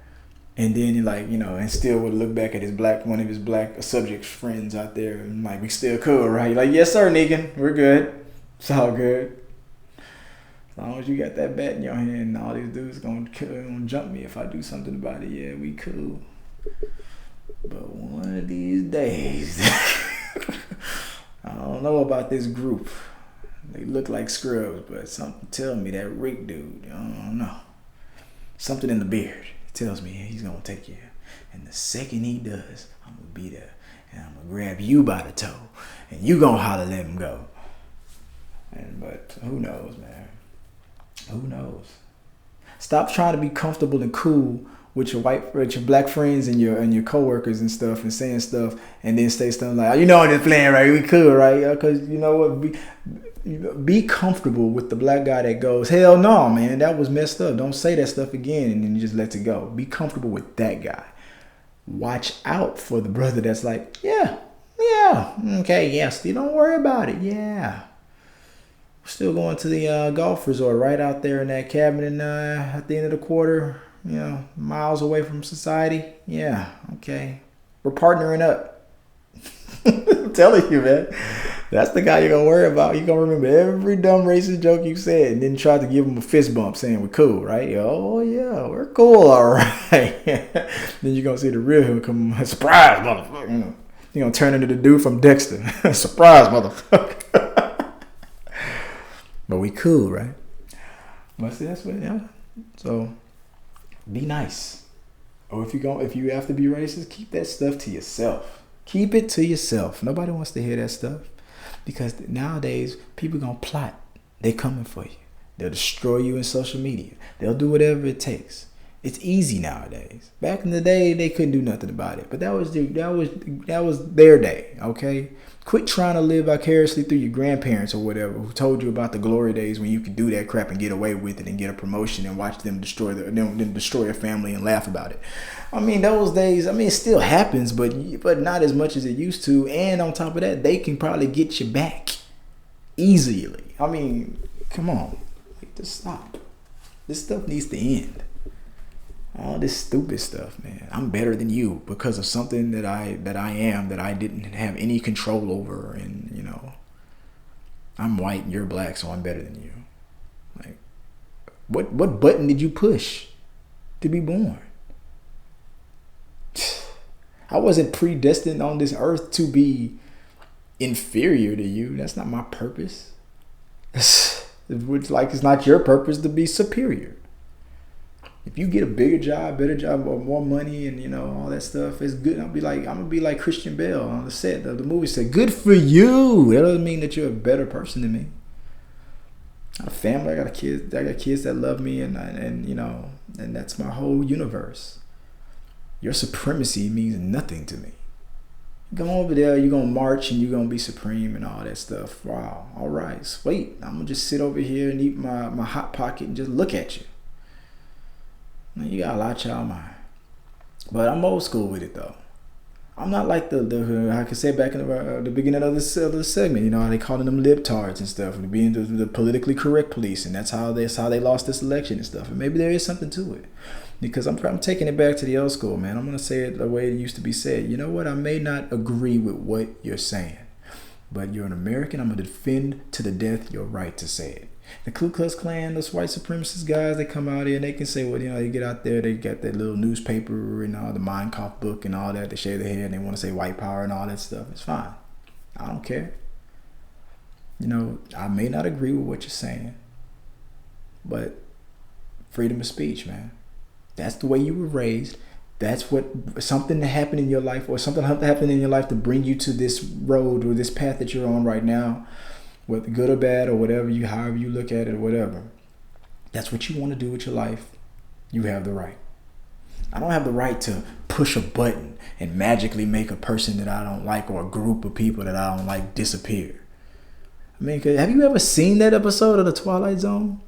And then and still would look back at one of his black subject friends out there and like, we still cool, right? Like, yes sir, Negan, we're good. It's all good. As long as you got that bat in your hand, and all these dudes gonna jump me if I do something about it. Yeah, we cool. But one of these days, I don't know about this group. They look like scrubs, but something tell me that Rick dude, I don't know. Something in the beard tells me he's gonna take you, and the second he does, I'm gonna be there, and I'm gonna grab you by the toe, and you gonna holler, let him go. But who knows, man? Who knows? Stop trying to be comfortable and cool with your black friends and your coworkers and stuff, and saying stuff, and then say stuff like, I'm just playing, right? We cool, right? Because you know what? Be comfortable with the black guy that goes, hell no, man, that was messed up. Don't say that stuff again, and then you just let it go. Be comfortable with that guy. Watch out for the brother that's like, yeah, okay, yeah, still don't worry about it. Yeah, we're still going to the golf resort right out there in that cabin at the end of the quarter, miles away from society. Yeah, okay, we're partnering up. I'm telling you, man. That's the guy you're going to worry about. You're going to remember every dumb racist joke you said, and then try to give him a fist bump saying we're cool, right? Oh, yeah, we're cool, all right. Then you're going to see the real him come, surprise, motherfucker. You're going to turn into the dude from Dexter. Surprise, motherfucker. But we cool, right? But see, that's what, yeah. So, be nice. Or if you have to be racist, keep that stuff to yourself. Keep it to yourself. Nobody wants to hear that stuff. Because nowadays, people going to plot. They coming for you. They'll destroy you in social media. They'll do whatever it takes. It's easy nowadays. Back in the day, they couldn't do nothing about it. But that was their day, okay? Quit trying to live vicariously through your grandparents or whatever who told you about the glory days when you could do that crap and get away with it and get a promotion and watch them destroy a family and laugh about it. I mean, those days, it still happens, but not as much as it used to. And on top of that, they can probably get you back easily. I mean, come on. Just stop. This stuff needs to end. All this stupid stuff, man. I'm better than you because of something that I am that I didn't have any control over, and I'm white and you're black, so I'm better than you. Like, what button did you push to be born? I wasn't predestined on this earth to be inferior to you. That's not my purpose. It's not your purpose to be superior. If you get a bigger job, better job, or more money, and all that stuff, it's good. I'm gonna be like Christian Bale on the set of the movie. Said, "Good for you." That doesn't mean that you're a better person than me. I got a family. I got kids that love me, and that's my whole universe. Your supremacy means nothing to me. Go over there, you're gonna march and you're gonna be supreme and all that stuff. Wow, all right, sweet. I'm gonna just sit over here and eat my hot pocket and just look at you. You got a lot of child mind. But I'm old school with it though. I'm not like the I could say back in the beginning of this segment, you know, how they calling them libtards and stuff, and being the politically correct police, and that's how they lost this election and stuff. And maybe there is something to it, because I'm taking it back to the old school, man. I'm gonna say it the way it used to be said. You know what? I may not agree with what you're saying, but you're an American. I'm gonna defend to the death your right to say it. The Ku Klux Klan, those white supremacist guys, they come out here and they can say, well, you know, they get out there, they got that little newspaper and all the Mein Kampf book and all that. They shave their hair and they want to say white power and all that stuff. It's fine. I don't care. You know, I may not agree with what you're saying, but freedom of speech, man. That's the way you were raised. That's what something that happened in your life, or something happened in your life to bring you to this road or this path that you're on right now. Whether good or bad or whatever however you look at it or whatever, that's what you want to do with your life. You have the right. I don't have the right to push a button and magically make a person that I don't like or a group of people that I don't like disappear. I mean, have you ever seen that episode of The Twilight Zone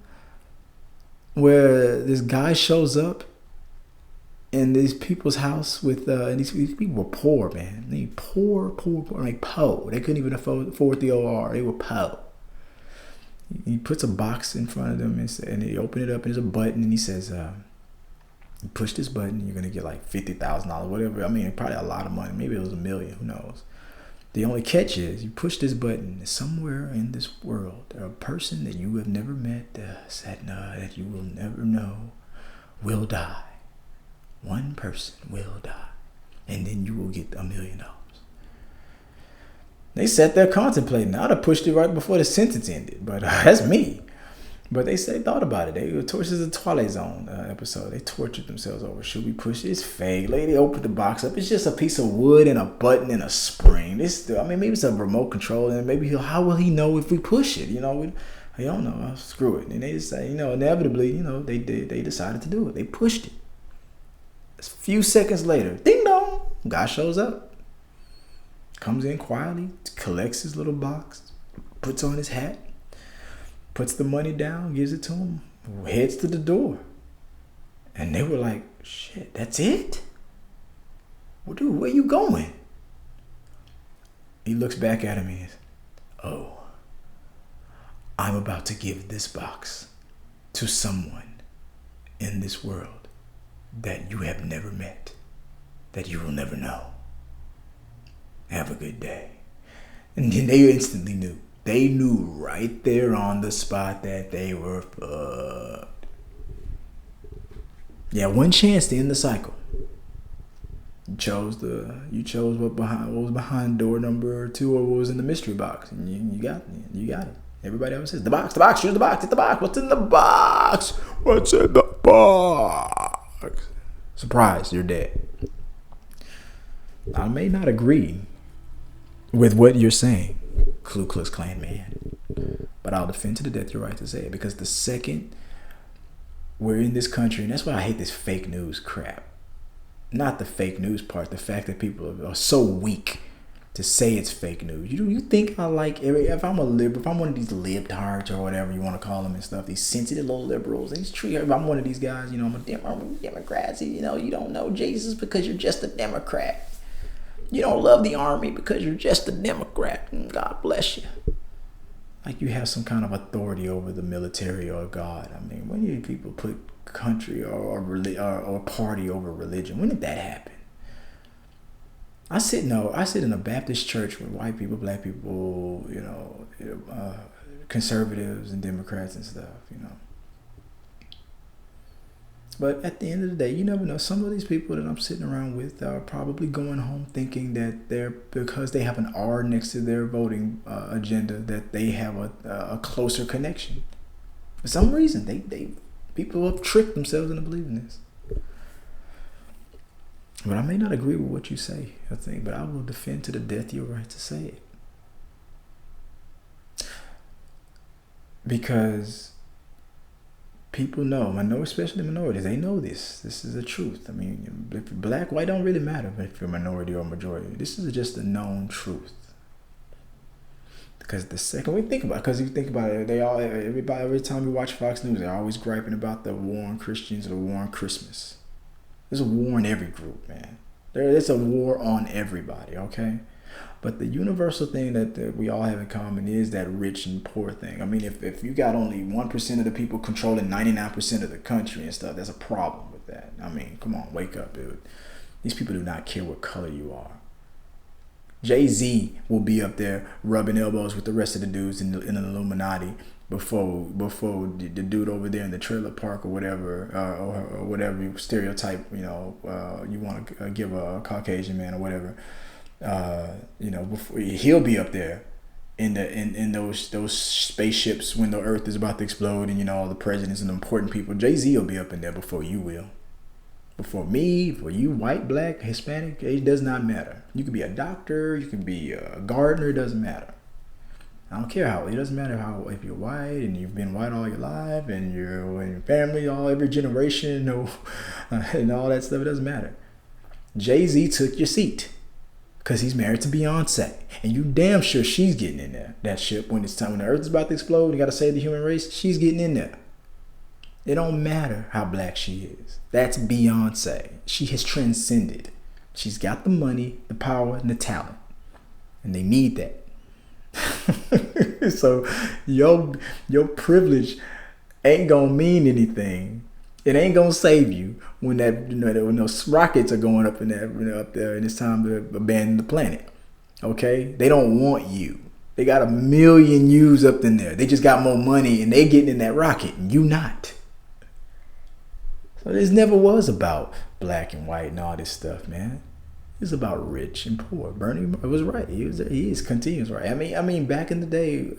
where this guy shows up in these people's house with and these people were poor, man. They poor, like po. They couldn't even afford the OR. They were po. He puts a box in front of them and they open it up and there's a button and he says, you push this button and you're gonna get like $50,000, whatever. I mean, probably a lot of money. Maybe it was $1 million. Who knows? The only catch is you push this button somewhere in this world. A person that you have never met, that you will never know, will die. One person will die, and then you will get $1 million. They sat there contemplating. I'd have pushed it right before the sentence ended, but that's me. But they thought about it. This is a Twilight Zone episode. They tortured themselves over. Should we push it? It's fake. Lady opened the box up. It's just a piece of wood and a button and a spring. Maybe it's a remote control, and maybe how will he know if we push it? You know, I don't know. Screw it. And they just say, you know, inevitably, you know, they decided to do it. They pushed it. A few seconds later, ding dong, guy shows up, comes in quietly, collects his little box, puts on his hat, puts the money down, gives it to him, heads to the door. And they were like, shit, that's it? Well, dude, where you going? He looks back at him and says, oh, I'm about to give this box to someone in this world that you have never met, that you will never know. Have a good day. And then they instantly knew. They knew right there on the spot that they were fucked. Yeah, one chance to end the cycle. You chose what was behind door number 2 or what was in the mystery box, and you got it. Everybody always says the box, choose the box, it's the box. What's in the box? What's in the box? Surprise, you're dead. I may not agree with what you're saying, Ku Klux Klan man, but I'll defend to the death your right to say it, because the second we're in this country, and that's why I hate this fake news crap. Not the fake news part, the fact that people are so weak to say it's fake news. You think I like if I'm one of these libtards or whatever you want to call them and stuff, these sensitive little liberals, if I'm one of these guys, you know, I'm a Democrat, you know, you don't know Jesus because you're just a Democrat. You don't love the army because you're just a Democrat. God bless you. Like you have some kind of authority over the military or God. I mean, when do people put country or party over religion? When did that happen? I sit in a Baptist church with white people, black people, you know, conservatives and Democrats and stuff, you know. But at the end of the day, you never know. Some of these people that I'm sitting around with are probably going home thinking that because they have an R next to their voting agenda, that they have a closer connection. For some reason, people have tricked themselves into believing this. But I may not agree with what you say, I think, but I will defend to the death your right to say it. Because people know, especially minorities, they know this. This is the truth. I mean, if you're black, white don't really matter if you're a minority or majority. This is just a known truth. Because the second we think about it, because you think about it, every time you watch Fox News, they're always griping about the war on Christians or the war on Christmas. There's a war in every group, man. It's a war on everybody, okay? But the universal thing that we all have in common is that rich and poor thing. I mean, if you got only 1% of the people controlling 99% of the country and stuff, there's a problem with that. I mean, come on, wake up, dude. These people do not care what color you are. Jay-Z will be up there rubbing elbows with the rest of the dudes in the Illuminati before the dude over there in the trailer park or whatever, or whatever stereotype, you want to give a Caucasian man or whatever. Before he'll be up there in those spaceships when the Earth is about to explode, and all the presidents and the important people. Jay-Z will be up in there before you will. Before me, for you, white, black, Hispanic, it does not matter. You could be a doctor, you could be a gardener, it doesn't matter. I don't care how. It doesn't matter how, if you're white and you've been white all your life and you're in your family, every generation, and all that stuff. It doesn't matter. Jay-Z took your seat because he's married to Beyonce, and you damn sure she's getting in there. That ship when it's time, when the Earth is about to explode, you got to save the human race. She's getting in there. It don't matter how black she is. That's Beyonce. She has transcended. She's got the money, the power, and the talent, and they need that. So your privilege ain't gonna mean anything. It ain't gonna save you when when those rockets are going up in there, up there, and it's time to abandon the planet. Okay, they don't want you. They got 1 million yous up in there. They just got more money, and they getting in that rocket, and you not. So this never was about black and white and all this stuff, man. It's about rich and poor. Bernie was right. He is continuous right. I mean, back in the day,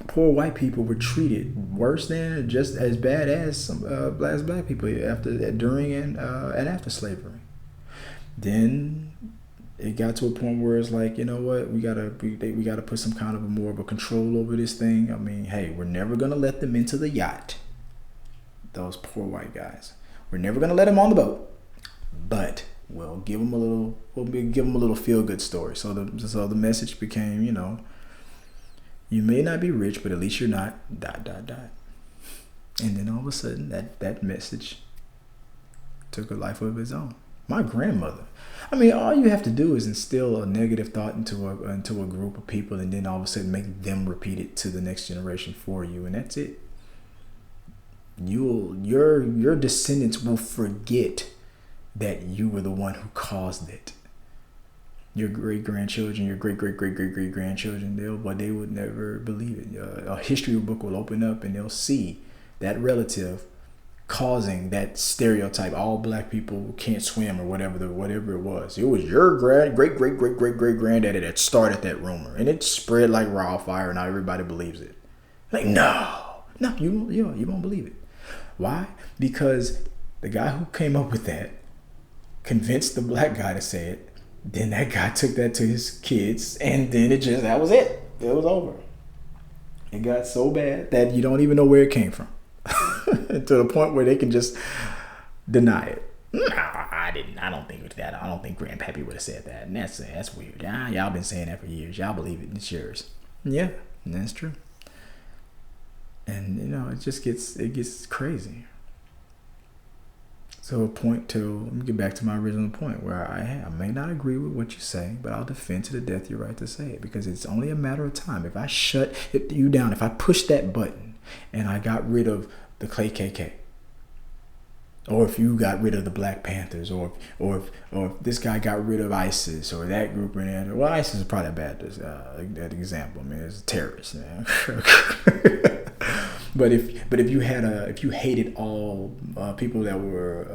poor white people were treated worse than, just as bad as some black people during and after slavery. Then it got to a point where it's like, you know what, we gotta put some kind of more of a control over this thing. I mean, hey, we're never gonna let them into the yacht. Those poor white guys. We're never gonna let them on the boat, but we'll give them a little feel good story. So the message became, you may not be rich, but at least you're not ... And then all of a sudden that message took a life of its own. My grandmother. I mean, all you have to do is instill a negative thought into a group of people, and then all of a sudden make them repeat it to the next generation for you, and that's it. Your descendants will forget that you were the one who caused it. Your great-grandchildren, your great-great-great-great-great-grandchildren, they would never believe it. A history book will open up and they'll see that relative causing that stereotype. All black people can't swim, or whatever it was. It was your great-great-great-great-great-granddaddy that started that rumor, and it spread like wildfire, and now everybody believes it. Like, no, you won't believe it. Why? Because the guy who came up with that convinced the black guy to say it. Then that guy took that to his kids, and then that was it. It was over. It got so bad that you don't even know where it came from. To the point where they can just deny it. No, I didn't. I don't think that. I don't think Grandpappy would have said that. And that's weird. Y'all been saying that for years. Y'all believe it. It's yours. Yeah, that's true. And it gets crazy. So let me get back to my original point, where I may not agree with what you say, but I'll defend to the death your right to say it, because it's only a matter of time. If I shut you down, if I push that button and I got rid of the KKK, or if you got rid of the Black Panthers, or if this guy got rid of ISIS, or that group or that. Well, ISIS is probably a bad example. I mean, it's a terrorist, man. But if you hated all people that were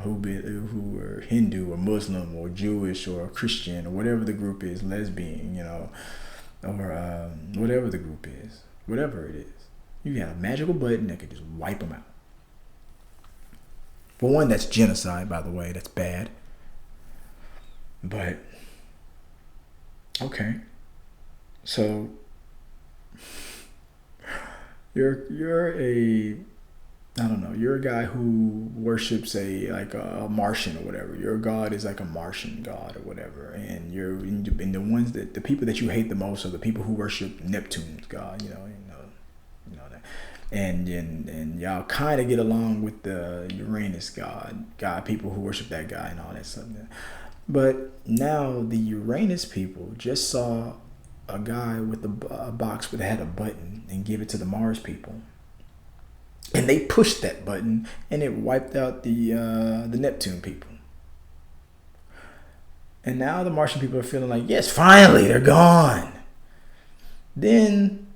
who were Hindu or Muslim or Jewish or Christian or whatever the group is, lesbian, or whatever the group is, whatever it is, you got a magical button that could just wipe them out. For one, that's genocide, by the way. That's bad. But okay, so you're a guy who worships a Martian or whatever. Your god is like a Martian god or whatever, and the people that you hate the most are the people who worship Neptune's god. You know that, and y'all kind of get along with the Uranus god, people who worship that guy and all that stuff. But now the Uranus people just saw a guy with a box that had a button and give it to the Mars people, and they pushed that button and it wiped out the Neptune people. And now the Martian people are feeling like, yes, finally they're gone. Then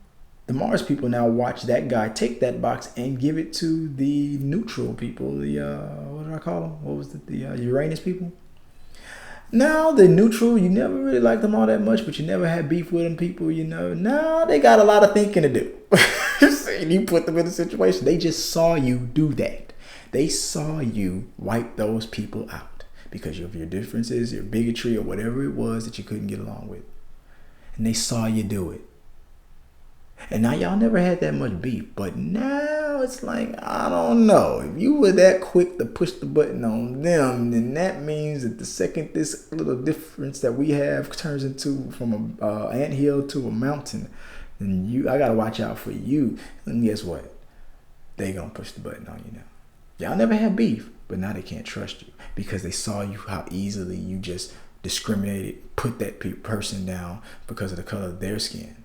the Mars people now watch that guy take that box and give it to the neutral people. The what did I call them? What was it? The Uranus people. Now the neutral, you never really liked them all that much, but you never had beef with them people, you know. Now they got a lot of thinking to do. And you put them in a situation. They just saw you do that. They saw you wipe those people out because of your differences, your bigotry, or whatever it was that you couldn't get along with. And they saw you do it. And now y'all never had that much beef, but now it's like, I don't know. If you were that quick to push the button on them, then that means that the second this little difference that we have turns into from a anthill to a mountain, then I gotta watch out for you. And guess what? They gonna push the button on you now. Y'all never had beef, but now they can't trust you because they saw you how easily you just discriminated, put that person down because of the color of their skin.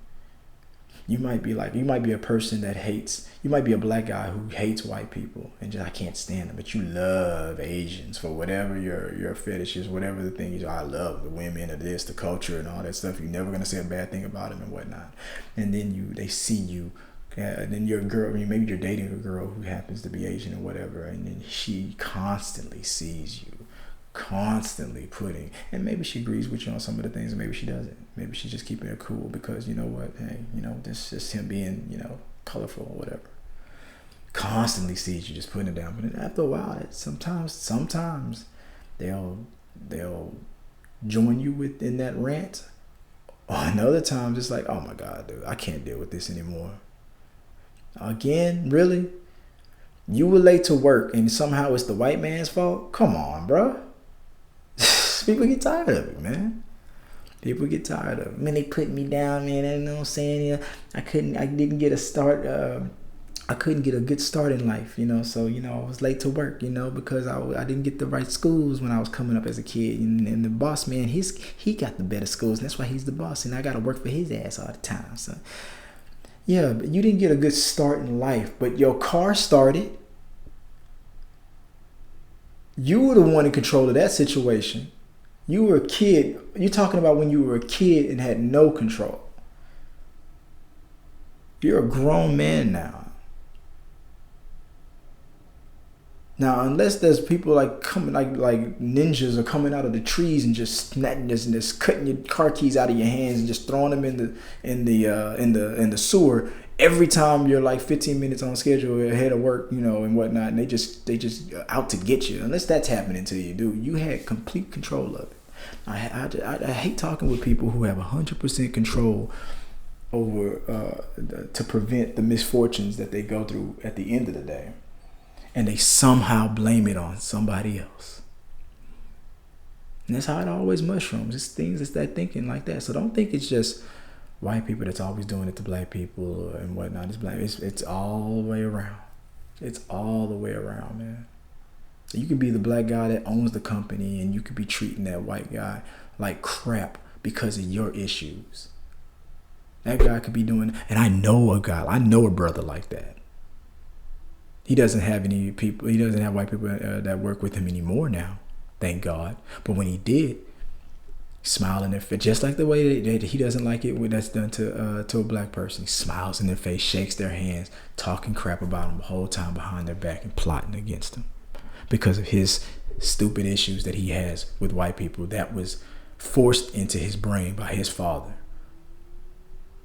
You might be a person that hates, you might be a black guy who hates white people and just, I can't stand them, but you love Asians for whatever your fetish is, whatever the thing is. I love the women of this, the culture and all that stuff. You're never going to say a bad thing about them and whatnot. And then they see you, and then you're a girl, maybe you're dating a girl who happens to be Asian or whatever, and then she constantly sees you, constantly putting, and maybe she agrees with you on some of the things, and maybe she doesn't. Maybe she's just keeping it cool because, you know what, hey, you know, this is him being, you know, colorful or whatever. Constantly sees you just putting it down. But then after a while, sometimes they'll join you within that rant. And other times it's like, oh my God, dude, I can't deal with this anymore. Again, really? You were late to work and somehow it's the white man's fault? Come on, bro. People get tired of it, man. People get tired of it. Man, they put me down, man. I know what I'm saying. Yeah, I didn't get a start. I couldn't get a good start in life, you know. So, you know, I was late to work, you know, because I didn't get the right schools when I was coming up as a kid. And the boss man, he got the better schools, and that's why he's the boss. And I got to work for his ass all the time. So, yeah, but you didn't get a good start in life, but your car started. You were the one in control of that situation. You were a kid. You're talking about when you were a kid and had no control. You're a grown man now. Now, unless there's people like coming, like ninjas are coming out of the trees and just snatching this and just cutting your car keys out of your hands and just throwing them in the sewer every time you're like 15 minutes on schedule ahead of work, you know, and whatnot, and they just out to get you. Unless that's happening to you, dude, you had complete control of it. I hate talking with people who have 100% control over to prevent the misfortunes that they go through at the end of the day, and they somehow blame it on somebody else. And that's how it always mushrooms. It's things, it's that thinking like that. So don't think it's just white people that's always doing it to black people and whatnot. It's all the way around. It's all the way around, man. So you could be the black guy that owns the company and you could be treating that white guy like crap because of your issues. That guy could be doing, and I know a brother like that. He doesn't have any people, he doesn't have white people that work with him anymore now, thank God. But when he did, smiling in their face, just like the way that he doesn't like it when that's done to a black person. He smiles in their face, shakes their hands, talking crap about them the whole time behind their back and plotting against them because of his stupid issues that he has with white people that was forced into his brain by his father,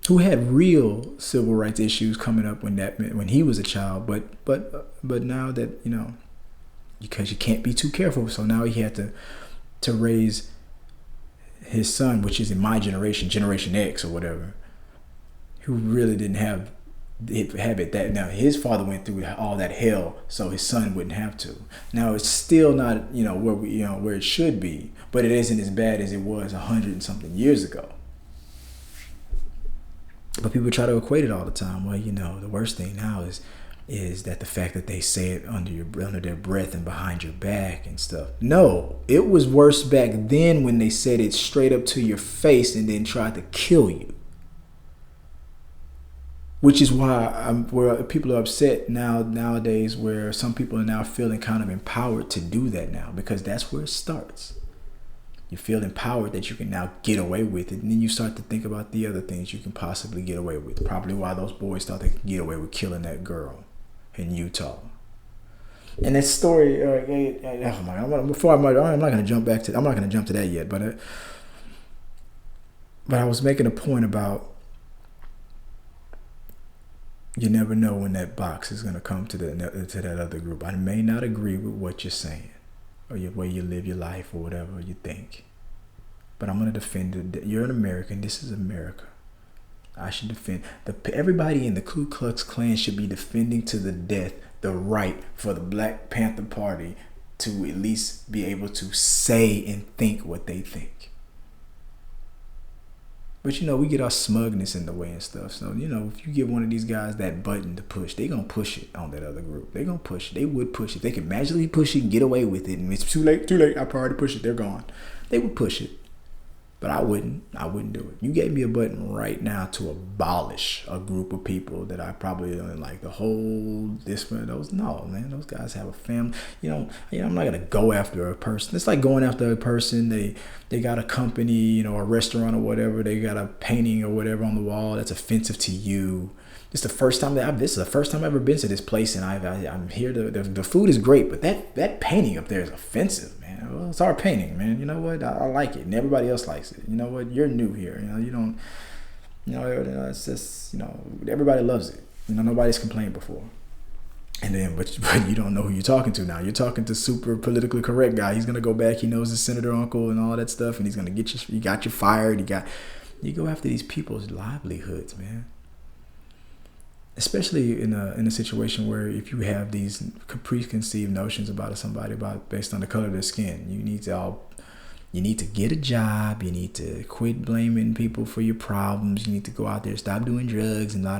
who had real civil rights issues coming up when he was a child, but now that, you know, because you can't be too careful, so now he had to raise his son, which is in my generation X or whatever, who really didn't have it that. Now his father went through all that hell, so his son wouldn't have to. Now it's still not, you know, where it should be, but it isn't as bad as it was 100 and something years ago. But people try to equate it all the time. Well, you know, the worst thing now is is that the fact that they say it under their breath and behind your back and stuff. No, it was worse back then when they said it straight up to your face and then tried to kill you. Which is why where people are upset nowadays, where some people are now feeling kind of empowered to do that now, because that's where it starts. You feel empowered that you can now get away with it, and then you start to think about the other things you can possibly get away with. Probably why those boys thought they could get away with killing that girl in Utah. And that story, oh my God! I'm not going to jump back to. I'm not going to jump to that yet, but I was making a point about you never know when that box is going to come to that other group. I may not agree with what you're saying, or your way you live your life, or whatever you think, but I'm going to defend it. You're an American. This is America. I should defend everybody in the Ku Klux Klan should be defending to the death the right for the Black Panther Party to at least be able to say and think what they think. But we get our smugness in the way and stuff. So, if you give one of these guys that button to push, they gonna push it on that other group. They gonna push it. They would push it. They could magically push it and get away with it. And it's too late. I already pushed it. They're gone. They would push it. But I wouldn't do it. You gave me a button right now to abolish a group of people that I probably don't like. The whole those. No, man, those guys have a family. I'm not gonna go after a person. It's like going after a person. They got a company, a restaurant or whatever. They got a painting or whatever on the wall that's offensive to you. This is the first time I've ever been to this place, and I'm here. The food is great, but that painting up there is offensive, man. Well, it's our painting, man. You know what? I like it, and everybody else likes it. You know what? You're new here. You don't. It's just everybody loves it. Nobody's complained before. And then, but you don't know who you're talking to now. You're talking to super politically correct guy. He's gonna go back. He knows his senator uncle and all that stuff, and he's gonna get you. He got you fired. You go after these people's livelihoods, man. Especially in a situation where if you have these preconceived notions about somebody based on the color of their skin, you need to get a job. You need to quit blaming people for your problems. You need to go out there, stop doing drugs, and da.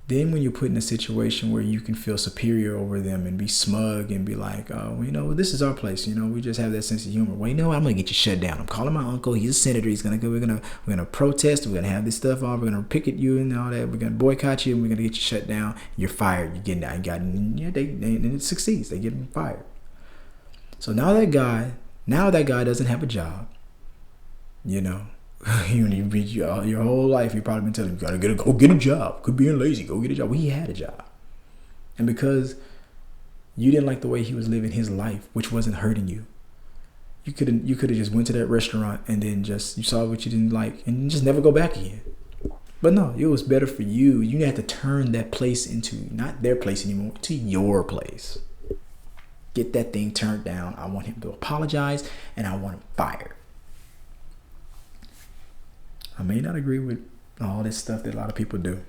Then when you're put in a situation where you can feel superior over them and be smug and be like, this is our place. We just have that sense of humor. Well, I'm gonna get you shut down. I'm calling my uncle. He's a senator. He's gonna go. We're gonna protest. We're gonna have this stuff on. We're gonna picket you and all that. We're gonna boycott you. And we're gonna get you shut down. You're fired. You're getting out. And it succeeds. They get him fired. So now that guy doesn't have a job. Your whole life you've probably been telling him, you gotta go get a job. Could being lazy, go get a job. Well, he had a job, and because you didn't like the way he was living his life, which wasn't hurting you, you could have just went to that restaurant and then you saw what you didn't like and just never go back again. But no, it was better for you. You had to turn that place into not their place anymore, to your place. Get that thing turned down. I want him to apologize, and I want him fired. I may not agree with all this stuff that a lot of people do,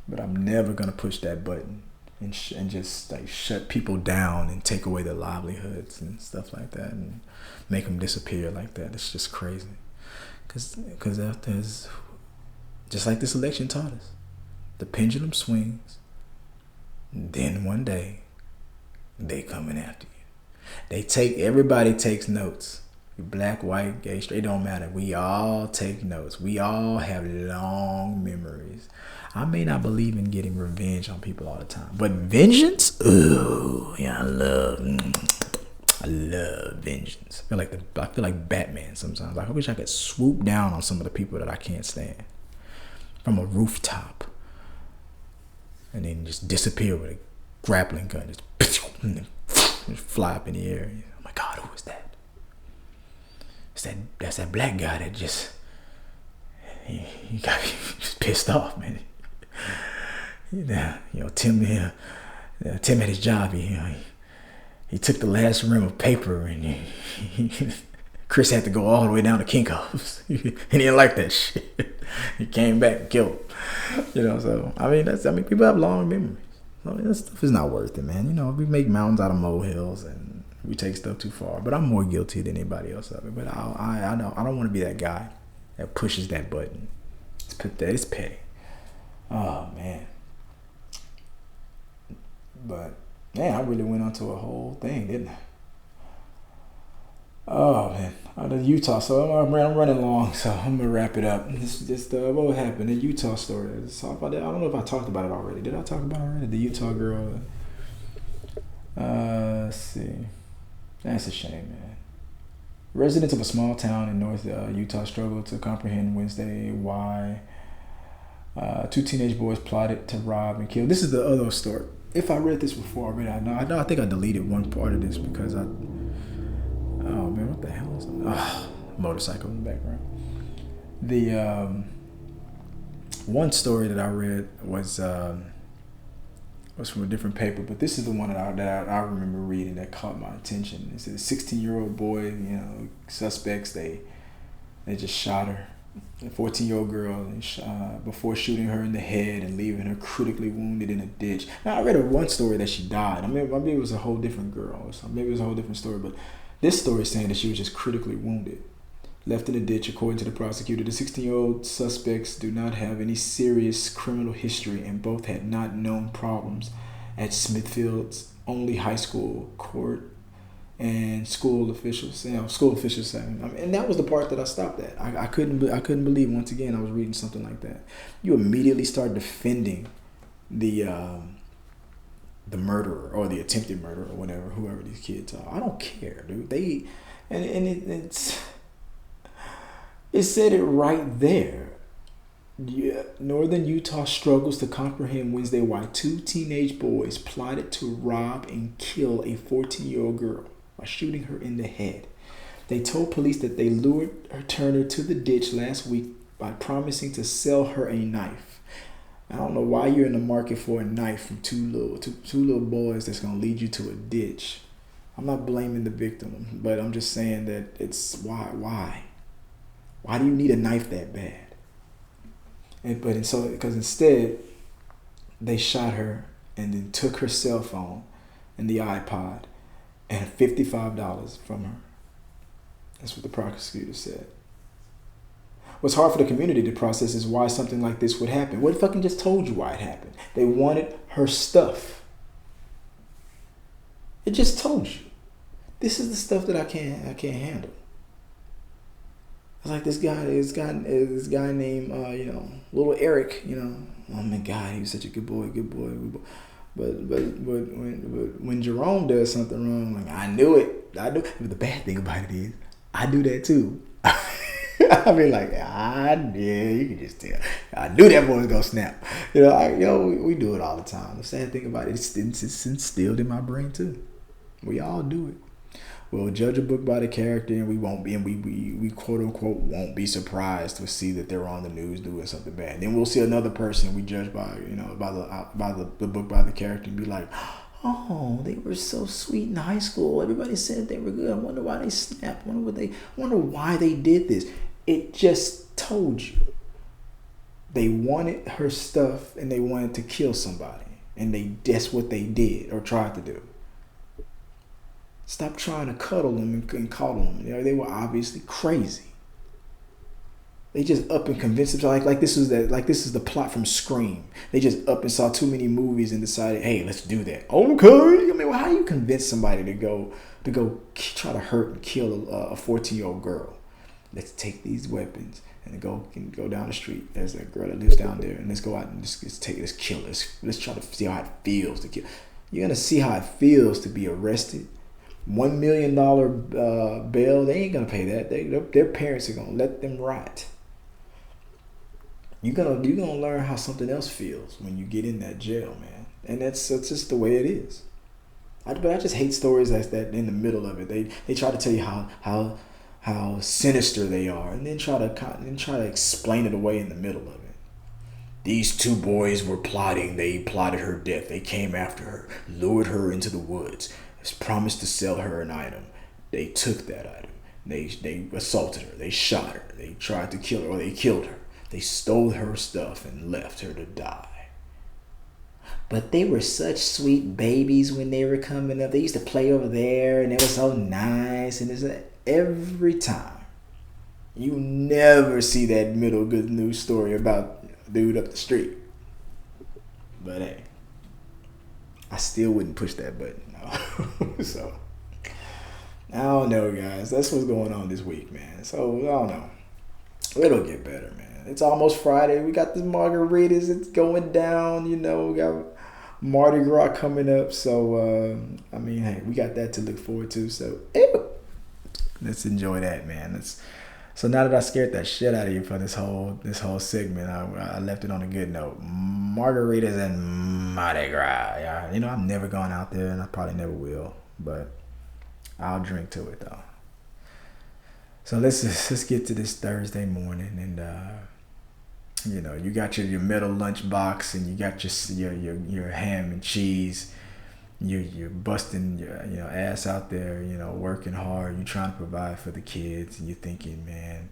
but I'm never going to push that button and just shut people down and take away their livelihoods and stuff like that and make them disappear like that. It's just crazy. Because there's, just like this election taught us, the pendulum swings, and then one day they coming after you. Everybody takes notes. Black, white, gay, straight, it don't matter. We all take notes. We all have long memories. I may not believe in getting revenge on people all the time, but vengeance, ooh, yeah, I love vengeance. I feel like Batman sometimes. I wish I could swoop down on some of the people that I can't stand from a rooftop and then just disappear with a grappling gun, just fly up in the air. Oh my God, who is that? That's that black guy that just he got me just pissed off, man. Tim at his job, he took the last rim of paper and Chris had to go all the way down to Kinko's. He didn't like that shit. He came back and killed him. So people have long memories. That stuff is not worth it, man. We make mountains out of molehills and we take stuff too far, but I'm more guilty than anybody else of it. But I don't want to be that guy that pushes that button. It's petty. Oh man, But man, I really went onto a whole thing, didn't I? Oh man, out of Utah. So I'm running long, so I'm gonna wrap it up. This is just what happened. The Utah story. Let's talk about that. I don't know if I talked about it already. Did I talk about it already? The Utah girl. Let's see. That's a shame, man. Residents of a small town in North Utah struggle to comprehend Wednesday why two teenage boys plotted to rob and kill. This is the other story. If I read this before already, I know. I think I deleted one part of this because I. Oh man, what the hell is that? Motorcycle in the background. The one story that I read was from a different paper, but this is the one that I remember reading that caught my attention. It's a 16-year-old boy. Suspects they just shot her, a 14-year-old girl, before shooting her in the head and leaving her critically wounded in a ditch. Now I read one story that she died. Maybe it was a whole different girl, or something. Maybe it was a whole different story, but this story is saying that she was just critically wounded, left in a ditch. According to the prosecutor, the 16-year-old suspects do not have any serious criminal history and both had not known problems at Smithfield's only high school. Court and school officials saying, and that was the part that I stopped at. I couldn't believe, once again I was reading something like that. You immediately start defending the murderer or the attempted murderer or whatever, whoever these kids are. I don't care, dude. It said it right there. Yeah. Northern Utah struggles to comprehend Wednesday why two teenage boys plotted to rob and kill a 14-year-old girl by shooting her in the head. They told police that they lured Turner to the ditch last week by promising to sell her a knife. I don't know why you're in the market for a knife from two little boys that's gonna lead you to a ditch. I'm not blaming the victim, but I'm just saying that it's why do you need a knife that bad? Because instead they shot her and then took her cell phone and the iPod and $55 from her. That's what the prosecutor said. What's hard for the community to process is why something like this would happen. What fucking just told you why it happened? They wanted her stuff. It just told you. This is the stuff that I can't handle. It's like this guy named little Eric. Oh my God, he was such a good boy. But when Jerome does something wrong, like I knew it. But the bad thing about it is I do that too. I mean, like, you can just tell. I knew that boy was gonna snap. We do it all the time. The sad thing about it, it's instilled in my brain too. We all do it. We'll judge a book by the character, and we won't be, and we quote unquote won't be surprised to see that they're on the news doing something bad. Then we'll see another person we judge by the book by the character and be like, oh, they were so sweet in high school. Everybody said they were good. I wonder why they snapped. I wonder why they did this. It just told you. They wanted her stuff and they wanted to kill somebody. And that's what they did or tried to do. Stop trying to cuddle them and coddle them. They were obviously crazy. They just up and convinced themselves like this is the plot from Scream. They just up and saw too many movies and decided, hey, let's do that. Okay. How do you convince somebody to go try to hurt and kill a 14-year-old girl? Let's take these weapons and go down the street. There's a girl that lives down there, and let's go out and let's kill her. Let's try to see how it feels to kill. You're gonna see how it feels to be arrested. $1 million bail. They ain't gonna pay that. Their parents are gonna let them rot. You're gonna learn how something else feels when you get in that jail, man. And that's just the way it is. But I just hate stories like that in the middle of it. They try to tell you how sinister they are, and then try to explain it away in the middle of it. These two boys were plotting. They plotted her death. They came after her, lured her into the woods, promised to sell her an item. They took that item. They assaulted her. They shot her. They tried to kill her, or they killed her. They stole her stuff and left her to die. But they were such sweet babies when they were coming up. They used to play over there, and it was so nice. And it's every time. You never see that middle good news story about dude up the street. But hey, I still wouldn't push that button. No. So I don't know, guys. That's what's going on this week, man. So I don't know. It'll get better, man. It's almost Friday. We got the margaritas. It's going down. You know, we got Mardi Gras coming up. So I mean, hey, we got that to look forward to. So let's enjoy that, man. So now that I scared that shit out of you for this whole segment, I left it on a good note. Margaritas and Mardi Gras. Yeah, you know, I've never gone out there, and I probably never will, but I'll drink to it though. So let's get to this Thursday morning, and you know, you got your metal lunch box, and you got your ham and cheese. You're busting your ass out there, you know, working hard. You're trying to provide for the kids, and you're thinking, man,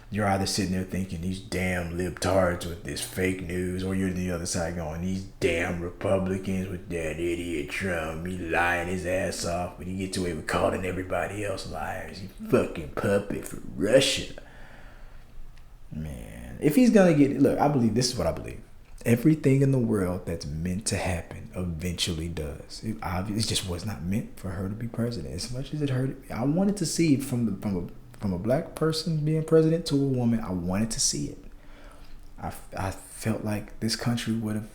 you're either sitting there thinking these damn libtards with this fake news, or you're the other side going, these damn Republicans with that idiot Trump, he lying his ass off, but he gets away with calling everybody else liars. He fucking puppet for Russia. Man, if he's gonna look, I believe this is what I believe. Everything in the world that's meant to happen eventually does. It just was not meant for her to be president. As much as it hurt me, I wanted to see it from a black person being president to a woman. I wanted to see it. I felt like this country would have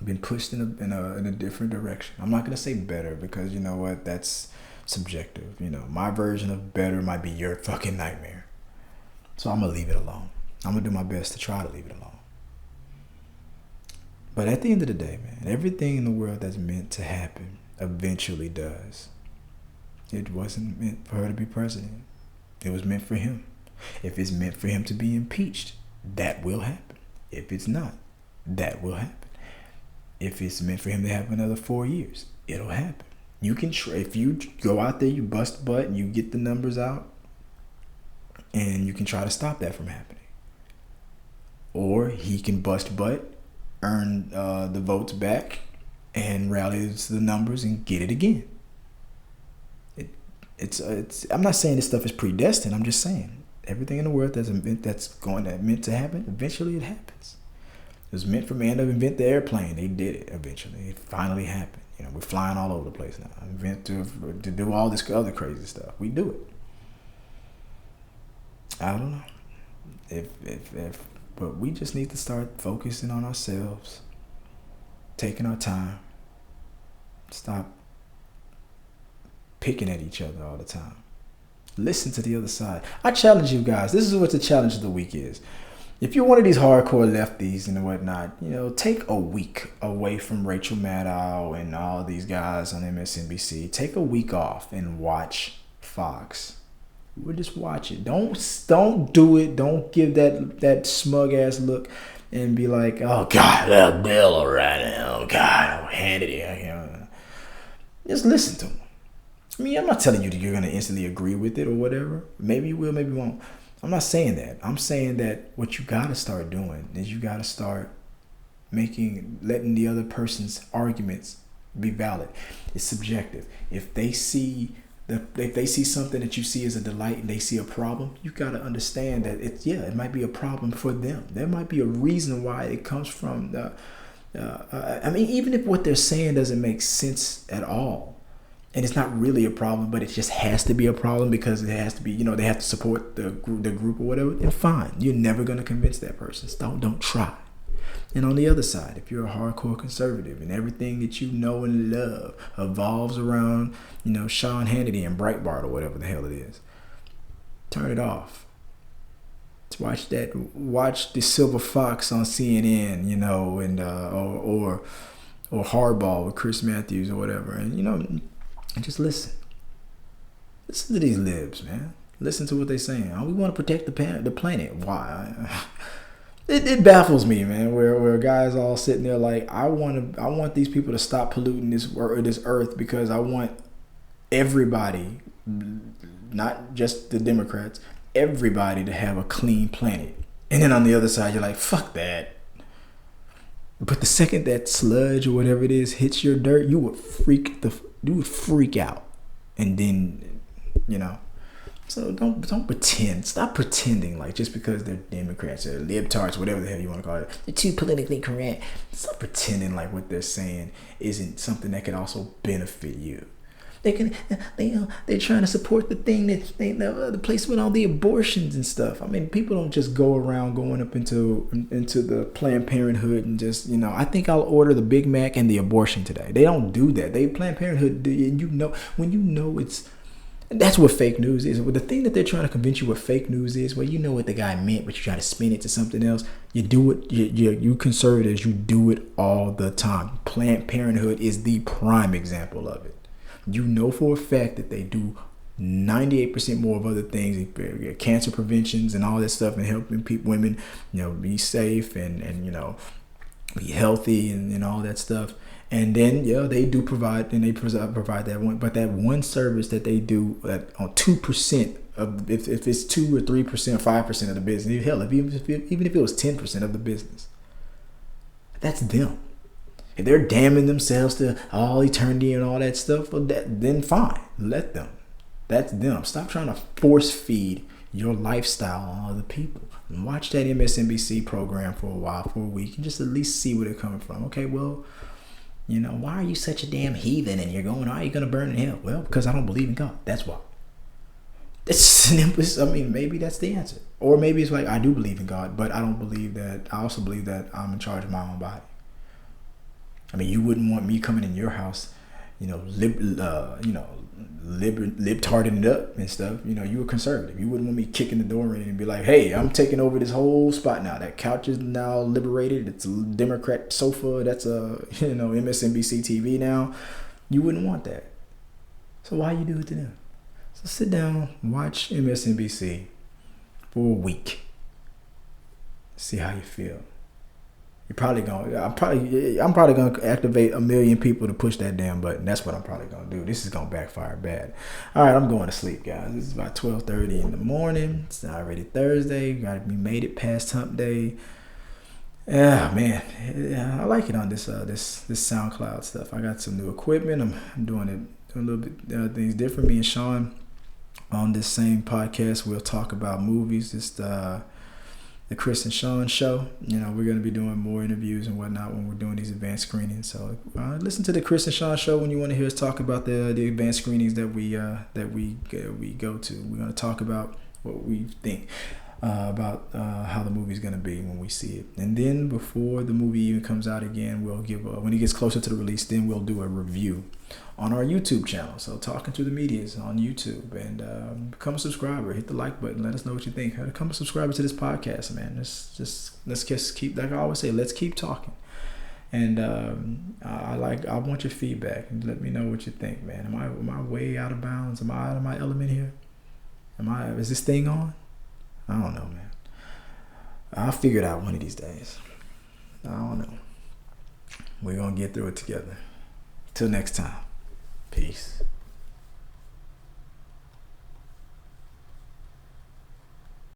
been pushed in a different direction. I'm not gonna say better, because you know what, that's subjective. You know, my version of better might be your fucking nightmare. So I'm gonna leave it alone. I'm gonna do my best to try to leave it alone. But at the end of the day, man, everything in the world that's meant to happen eventually does. It wasn't meant for her to be president. It was meant for him. If it's meant for him to be impeached, that will happen. If it's not, that will happen. If it's meant for him to have another 4 years, it'll happen. You can if you go out there, you bust butt, and you get the numbers out, and you can try to stop that from happening. Or he can bust butt, earn the votes back, and rally the numbers and get it again. It's I'm not saying this stuff is predestined. I'm just saying everything in the world that's meant to happen, eventually it happens. It was meant for man to invent the airplane. They did it eventually. It finally happened. You know, we're flying all over the place now. To do all this other crazy stuff. We do it. I don't know. But we just need to start focusing on ourselves, taking our time, stop picking at each other all the time. Listen to the other side. I challenge you guys. This is what the challenge of the week is. If you're one of these hardcore lefties and whatnot, you know, take a week away from Rachel Maddow and all these guys on MSNBC. Take a week off and watch Fox. We'll just watch it. Don't do it. Don't give that smug ass look and be like, oh God, that bill right now. Oh God, I'll hand it here. Just listen to him. I mean, I'm not telling you that you're gonna instantly agree with it or whatever. Maybe you will, maybe you won't. I'm not saying that. I'm saying that what you gotta start doing is you gotta start letting the other person's arguments be valid. It's subjective. If they see something that you see as a delight and they see a problem, you got to understand that it might be a problem for them. There might be a reason why it comes from. I mean, even if what they're saying doesn't make sense at all, and it's not really a problem, but it just has to be a problem because it has to be. You know, they have to support the group or whatever. Then fine, you're never going to convince that person. So don't try. And on the other side, if you're a hardcore conservative and everything that you know and love evolves around, you know, Sean Hannity and Breitbart or whatever the hell it is, turn it off. Watch the Silver Fox on CNN, you know, and or Hardball with Chris Matthews or whatever, and you know, and just listen. Listen to these libs, man. Listen to what they're saying. Oh, we want to protect the planet. Why? It baffles me, man, where guys all sitting there like, I want these people to stop polluting this earth because I want everybody, not just the Democrats, everybody to have a clean planet. And then on the other side, you're like, fuck that. But the second that sludge or whatever it is hits your dirt, you would freak out. And then, you know, So don't pretend. Stop pretending like just because they're Democrats or libtards, whatever the hell you want to call it, they're too politically correct. Stop pretending like what they're saying isn't something that can also benefit you. They're trying to support the thing that the place with all the abortions and stuff. I mean, people don't just go around going up into the Planned Parenthood and just, I think I'll order the Big Mac and the abortion today. They don't do that. Planned Parenthood, when it's. That's what fake news is. The thing that they're trying to convince you what fake news is, well, you know what the guy meant, but you try to spin it to something else. You do it. You conservatives, you do it all the time. Planned Parenthood is the prime example of it. You know for a fact that they do 98% more of other things, cancer preventions and all that stuff, and helping women, be safe and be healthy and all that stuff. And then they do provide, and they provide that one, but that one service that they do on 2% of, if it's 2 or 3% or 5% of the business, hell, even if it was 10% of the business, that's them. If they're damning themselves to all eternity and all that stuff, well, then fine, let them. That's them. Stop trying to force feed your lifestyle on other people. And watch that MSNBC program for a while, for a week, and just at least see where they're coming from. Okay, well, why are you such a damn heathen and you're going, are you going to burn in hell? Well, because I don't believe in God. That's why. It's simple. I mean, maybe that's the answer. Or maybe it's like, I do believe in God, but I don't believe that. I also believe that I'm in charge of my own body. I mean, you wouldn't want me coming in your house, libtarding it up and stuff. You were conservative. You wouldn't want me kicking the door in and be like, hey, I'm taking over this whole spot now. That couch is now liberated. It's a Democrat sofa. That's a, MSNBC TV now. You wouldn't want that. So why you do it to them? So sit down, watch MSNBC for a week. See how you feel. I'm probably gonna activate 1 million people to push that damn button. That's what I'm probably gonna do. This is gonna backfire bad. All right, I'm going to sleep, guys. This is about 12:30 in the morning. It's already Thursday. We made it past Hump Day. Yeah, man. I like it on this SoundCloud stuff. I got some new equipment. I'm doing a little bit things different. Me and Sean on this same podcast, we'll talk about movies. Just the Chris and Sean show. We're going to be doing more interviews and whatnot when we're doing these advanced screenings. So listen to the Chris and Sean show when you want to hear us talk about the advanced screenings that we go to. We're going to talk about what we think about how the movie's going to be when we see it. And then before the movie even comes out again, we'll give when it gets closer to the release, then we'll do a review on our YouTube channel. So Talking to the Media is on YouTube, and become a subscriber. Hit the like button. Let us know what you think. Become a subscriber to this podcast, man. Let's just keep, like I always say, let's keep talking. And I want your feedback and let me know what you think, man. Am I way out of bounds? Am I out of my element here? Is this thing on? I don't know, man. I'll figure it out one of these days. I don't know. We're gonna get through it together. Till next time. Peace.